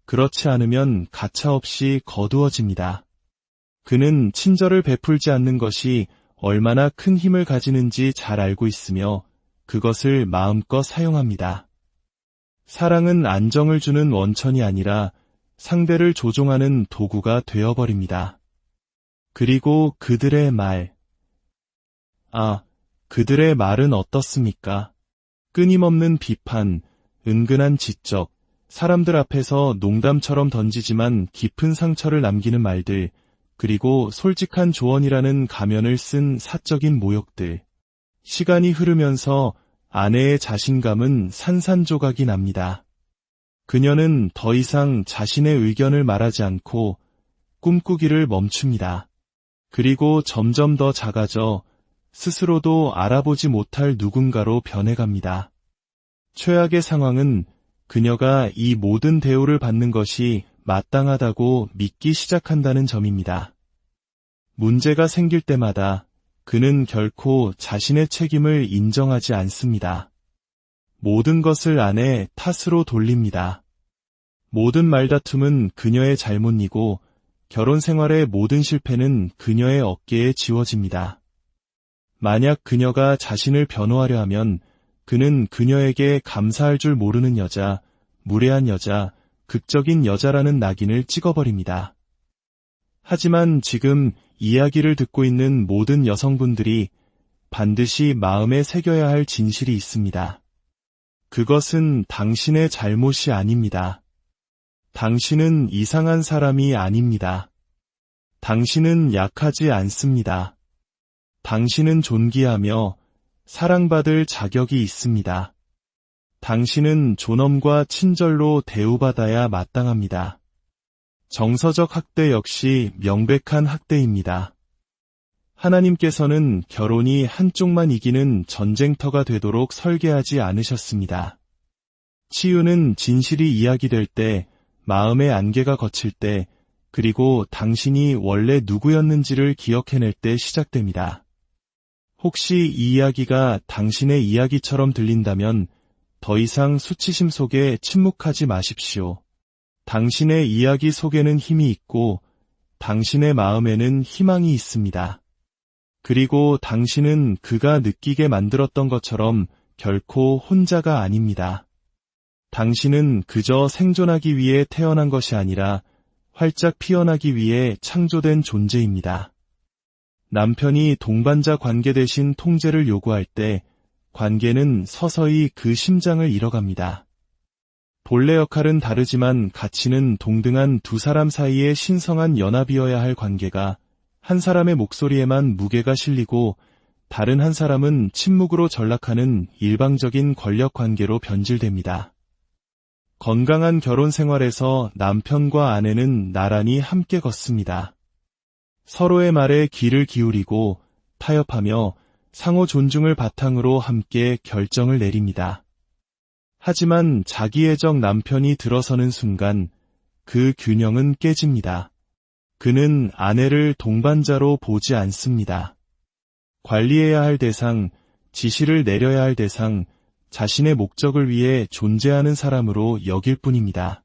S1: 그렇지 않으면 가차없이 거두어집니다. 그는 친절을 베풀지 않는 것이 얼마나 큰 힘을 가지는지 잘 알고 있으며 그것을 마음껏 사용합니다. 사랑은 안정을 주는 원천이 아니라 상대를 조종하는 도구가 되어버립니다. 그리고 그들의 말. 그들의 말은 어떻습니까? 끊임없는 비판, 은근한 지적, 사람들 앞에서 농담처럼 던지지만 깊은 상처를 남기는 말들, 그리고 솔직한 조언이라는 가면을 쓴 사적인 모욕들. 시간이 흐르면서 아내의 자신감은 산산조각이 납니다. 그녀는 더 이상 자신의 의견을 말하지 않고 꿈꾸기를 멈춥니다. 그리고 점점 더 작아져 스스로도 알아보지 못할 누군가로 변해갑니다. 최악의 상황은 그녀가 이 모든 대우를 받는 것이 마땅하다고 믿기 시작한다는 점입니다. 문제가 생길 때마다 그는 결코 자신의 책임을 인정하지 않습니다. 모든 것을 아내 탓으로 돌립니다. 모든 말다툼은 그녀의 잘못이고 결혼 생활의 모든 실패는 그녀의 어깨에 지워집니다. 만약 그녀가 자신을 변호하려 하면 그는 그녀에게 감사할 줄 모르는 여자, 무례한 여자, 극적인 여자라는 낙인을 찍어버립니다. 하지만 지금 이야기를 듣고 있는 모든 여성분들이 반드시 마음에 새겨야 할 진실이 있습니다. 그것은 당신의 잘못이 아닙니다. 당신은 이상한 사람이 아닙니다. 당신은 약하지 않습니다. 당신은 존귀하며 사랑받을 자격이 있습니다. 당신은 존엄과 친절로 대우받아야 마땅합니다. 정서적 학대 역시 명백한 학대입니다. 하나님께서는 결혼이 한쪽만 이기는 전쟁터가 되도록 설계하지 않으셨습니다. 치유는 진실이 이야기될 때, 마음의 안개가 걷힐 때, 그리고 당신이 원래 누구였는지를 기억해낼 때 시작됩니다. 혹시 이 이야기가 당신의 이야기처럼 들린다면 더 이상 수치심 속에 침묵하지 마십시오. 당신의 이야기 속에는 힘이 있고 당신의 마음에는 희망이 있습니다. 그리고 당신은 그가 느끼게 만들었던 것처럼 결코 혼자가 아닙니다. 당신은 그저 생존하기 위해 태어난 것이 아니라 활짝 피어나기 위해 창조된 존재입니다. 남편이 동반자 관계 대신 통제를 요구할 때 관계는 서서히 그 심장을 잃어갑니다. 본래 역할은 다르지만 가치는 동등한 두 사람 사이의 신성한 연합이어야 할 관계가 한 사람의 목소리에만 무게가 실리고 다른 한 사람은 침묵으로 전락하는 일방적인 권력 관계로 변질됩니다. 건강한 결혼 생활에서 남편과 아내는 나란히 함께 걷습니다. 서로의 말에 귀를 기울이고 타협하며 상호 존중을 바탕으로 함께 결정을 내립니다. 하지만 자기애적 남편이 들어서는 순간 그 균형은 깨집니다. 그는 아내를 동반자로 보지 않습니다. 관리해야 할 대상, 지시를 내려야 할 대상, 자신의 목적을 위해 존재하는 사람으로 여길 뿐입니다.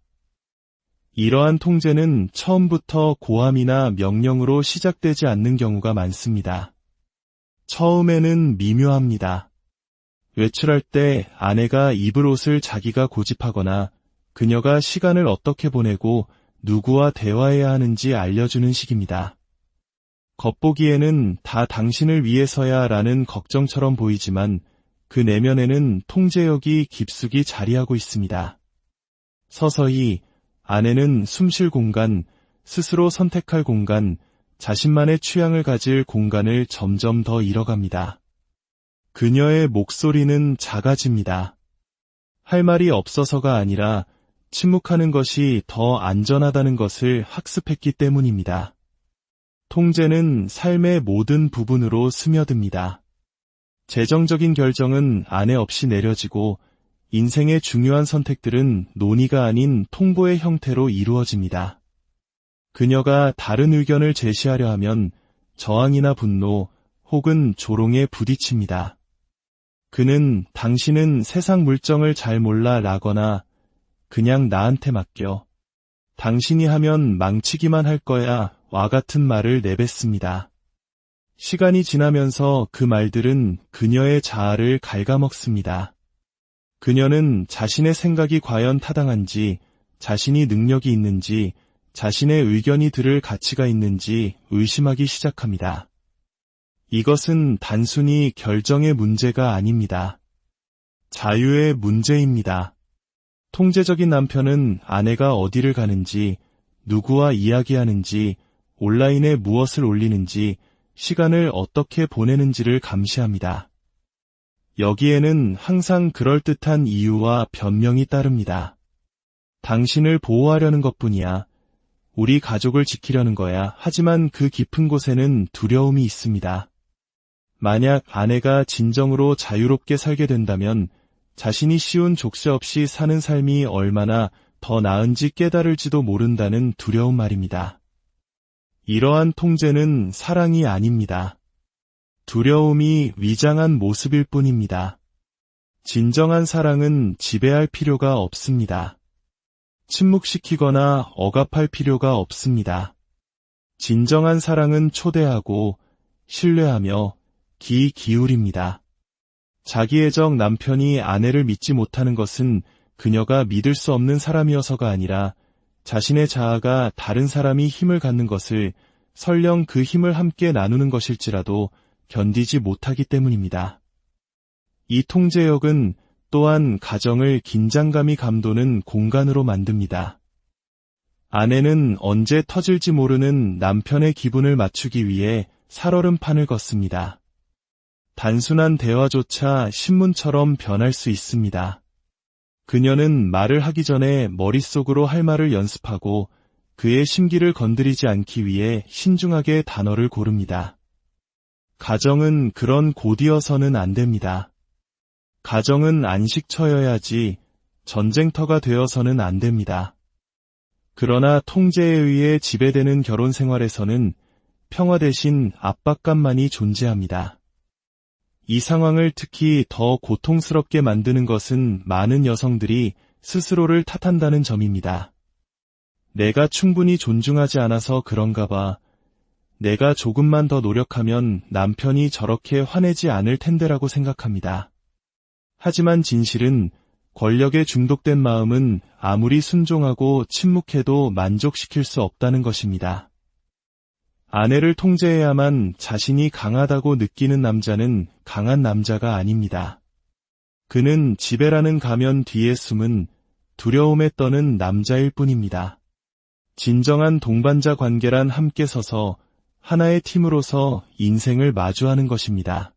S1: 이러한 통제는 처음부터 고함이나 명령으로 시작되지 않는 경우가 많습니다. 처음에는 미묘합니다. 외출할 때 아내가 입을 옷을 자기가 고집하거나 그녀가 시간을 어떻게 보내고 누구와 대화해야 하는지 알려주는 식입니다. 겉보기에는 다 당신을 위해서야 라는 걱정처럼 보이지만 그 내면에는 통제욕이 깊숙이 자리하고 있습니다. 서서히 아내는 숨쉴 공간, 스스로 선택할 공간, 자신만의 취향을 가질 공간을 점점 더 잃어갑니다. 그녀의 목소리는 작아집니다. 할 말이 없어서가 아니라 침묵하는 것이 더 안전하다는 것을 학습했기 때문입니다. 통제는 삶의 모든 부분으로 스며듭니다. 재정적인 결정은 아내 없이 내려지고 인생의 중요한 선택들은 논의가 아닌 통보의 형태로 이루어집니다. 그녀가 다른 의견을 제시하려 하면 저항이나 분노 혹은 조롱에 부딪힙니다. 그는 당신은 세상 물정을 잘 몰라 라거나 그냥 나한테 맡겨. 당신이 하면 망치기만 할 거야 와 같은 말을 내뱉습니다. 시간이 지나면서 그 말들은 그녀의 자아를 갉아먹습니다. 그녀는 자신의 생각이 과연 타당한지, 자신이 능력이 있는지, 자신의 의견이 들을 가치가 있는지 의심하기 시작합니다. 이것은 단순히 결정의 문제가 아닙니다. 자유의 문제입니다. 통제적인 남편은 아내가 어디를 가는지, 누구와 이야기하는지, 온라인에 무엇을 올리는지, 시간을 어떻게 보내는지를 감시합니다. 여기에는 항상 그럴듯한 이유와 변명이 따릅니다. 당신을 보호하려는 것뿐이야. 우리 가족을 지키려는 거야. 하지만 그 깊은 곳에는 두려움이 있습니다. 만약 아내가 진정으로 자유롭게 살게 된다면 자신이 쉬운 족쇄 없이 사는 삶이 얼마나 더 나은지 깨달을지도 모른다는 두려움 말입니다. 이러한 통제는 사랑이 아닙니다. 두려움이 위장한 모습일 뿐입니다. 진정한 사랑은 지배할 필요가 없습니다. 침묵시키거나 억압할 필요가 없습니다. 진정한 사랑은 초대하고 신뢰하며 귀 기울입니다. 자기애적 남편이 아내를 믿지 못하는 것은 그녀가 믿을 수 없는 사람이어서가 아니라 자신의 자아가 다른 사람이 힘을 갖는 것을 설령 그 힘을 함께 나누는 것일지라도 견디지 못하기 때문입니다. 이 통제력은 또한 가정을 긴장감이 감도는 공간으로 만듭니다. 아내는 언제 터질지 모르는 남편의 기분을 맞추기 위해 살얼음판을 걷습니다. 단순한 대화조차 신문처럼 변할 수 있습니다. 그녀는 말을 하기 전에 머릿속으로 할 말을 연습하고 그의 심기를 건드리지 않기 위해 신중하게 단어를 고릅니다. 가정은 그런 곧이어서는 안 됩니다. 가정은 안식처여야지 전쟁터가 되어서는 안 됩니다. 그러나 통제에 의해 지배되는 결혼 생활에서는 평화 대신 압박감만이 존재합니다. 이 상황을 특히 더 고통스럽게 만드는 것은 많은 여성들이 스스로를 탓한다는 점입니다. 내가 충분히 존중하지 않아서 그런가 봐. 내가 조금만 더 노력하면 남편이 저렇게 화내지 않을 텐데라고 생각합니다. 하지만 진실은 권력에 중독된 마음은 아무리 순종하고 침묵해도 만족시킬 수 없다는 것입니다. 아내를 통제해야만 자신이 강하다고 느끼는 남자는 강한 남자가 아닙니다. 그는 지배라는 가면 뒤에 숨은 두려움에 떠는 남자일 뿐입니다. 진정한 동반자 관계란 함께 서서 하나의 팀으로서 인생을 마주하는 것입니다.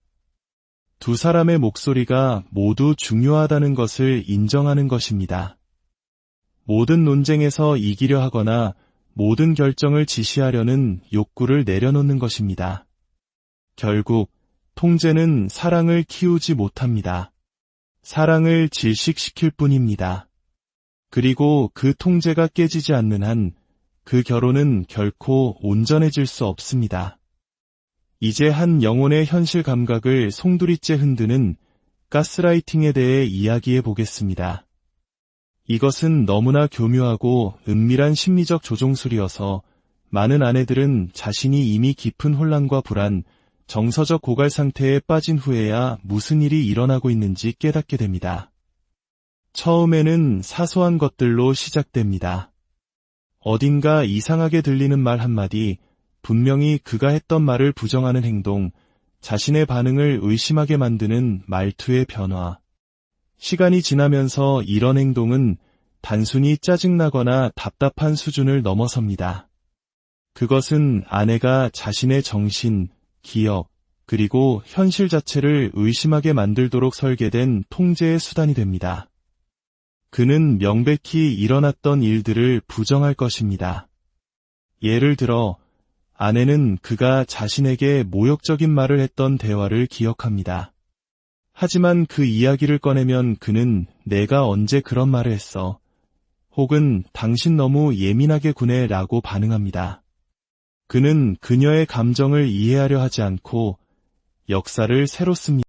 S1: 두 사람의 목소리가 모두 중요하다는 것을 인정하는 것입니다. 모든 논쟁에서 이기려 하거나 모든 결정을 지시하려는 욕구를 내려놓는 것입니다. 결국 통제는 사랑을 키우지 못합니다. 사랑을 질식시킬 뿐입니다. 그리고 그 통제가 깨지지 않는 한 그 결혼은 결코 온전해질 수 없습니다. 이제 한 영혼의 현실 감각을 송두리째 흔드는 가스라이팅에 대해 이야기해 보겠습니다. 이것은 너무나 교묘하고 은밀한 심리적 조종술이어서 많은 아내들은 자신이 이미 깊은 혼란과 불안, 정서적 고갈 상태에 빠진 후에야 무슨 일이 일어나고 있는지 깨닫게 됩니다. 처음에는 사소한 것들로 시작됩니다. 어딘가 이상하게 들리는 말 한마디, 분명히 그가 했던 말을 부정하는 행동, 자신의 반응을 의심하게 만드는 말투의 변화. 시간이 지나면서 이런 행동은 단순히 짜증나거나 답답한 수준을 넘어섭니다. 그것은 아내가 자신의 정신, 기억, 그리고 현실 자체를 의심하게 만들도록 설계된 통제의 수단이 됩니다. 그는 명백히 일어났던 일들을 부정할 것입니다. 예를 들어, 아내는 그가 자신에게 모욕적인 말을 했던 대화를 기억합니다. 하지만 그 이야기를 꺼내면 그는 내가 언제 그런 말을 했어. 혹은 당신 너무 예민하게 구네 라고 반응합니다. 그는 그녀의 감정을 이해하려 하지 않고 역사를 새로 씁니다.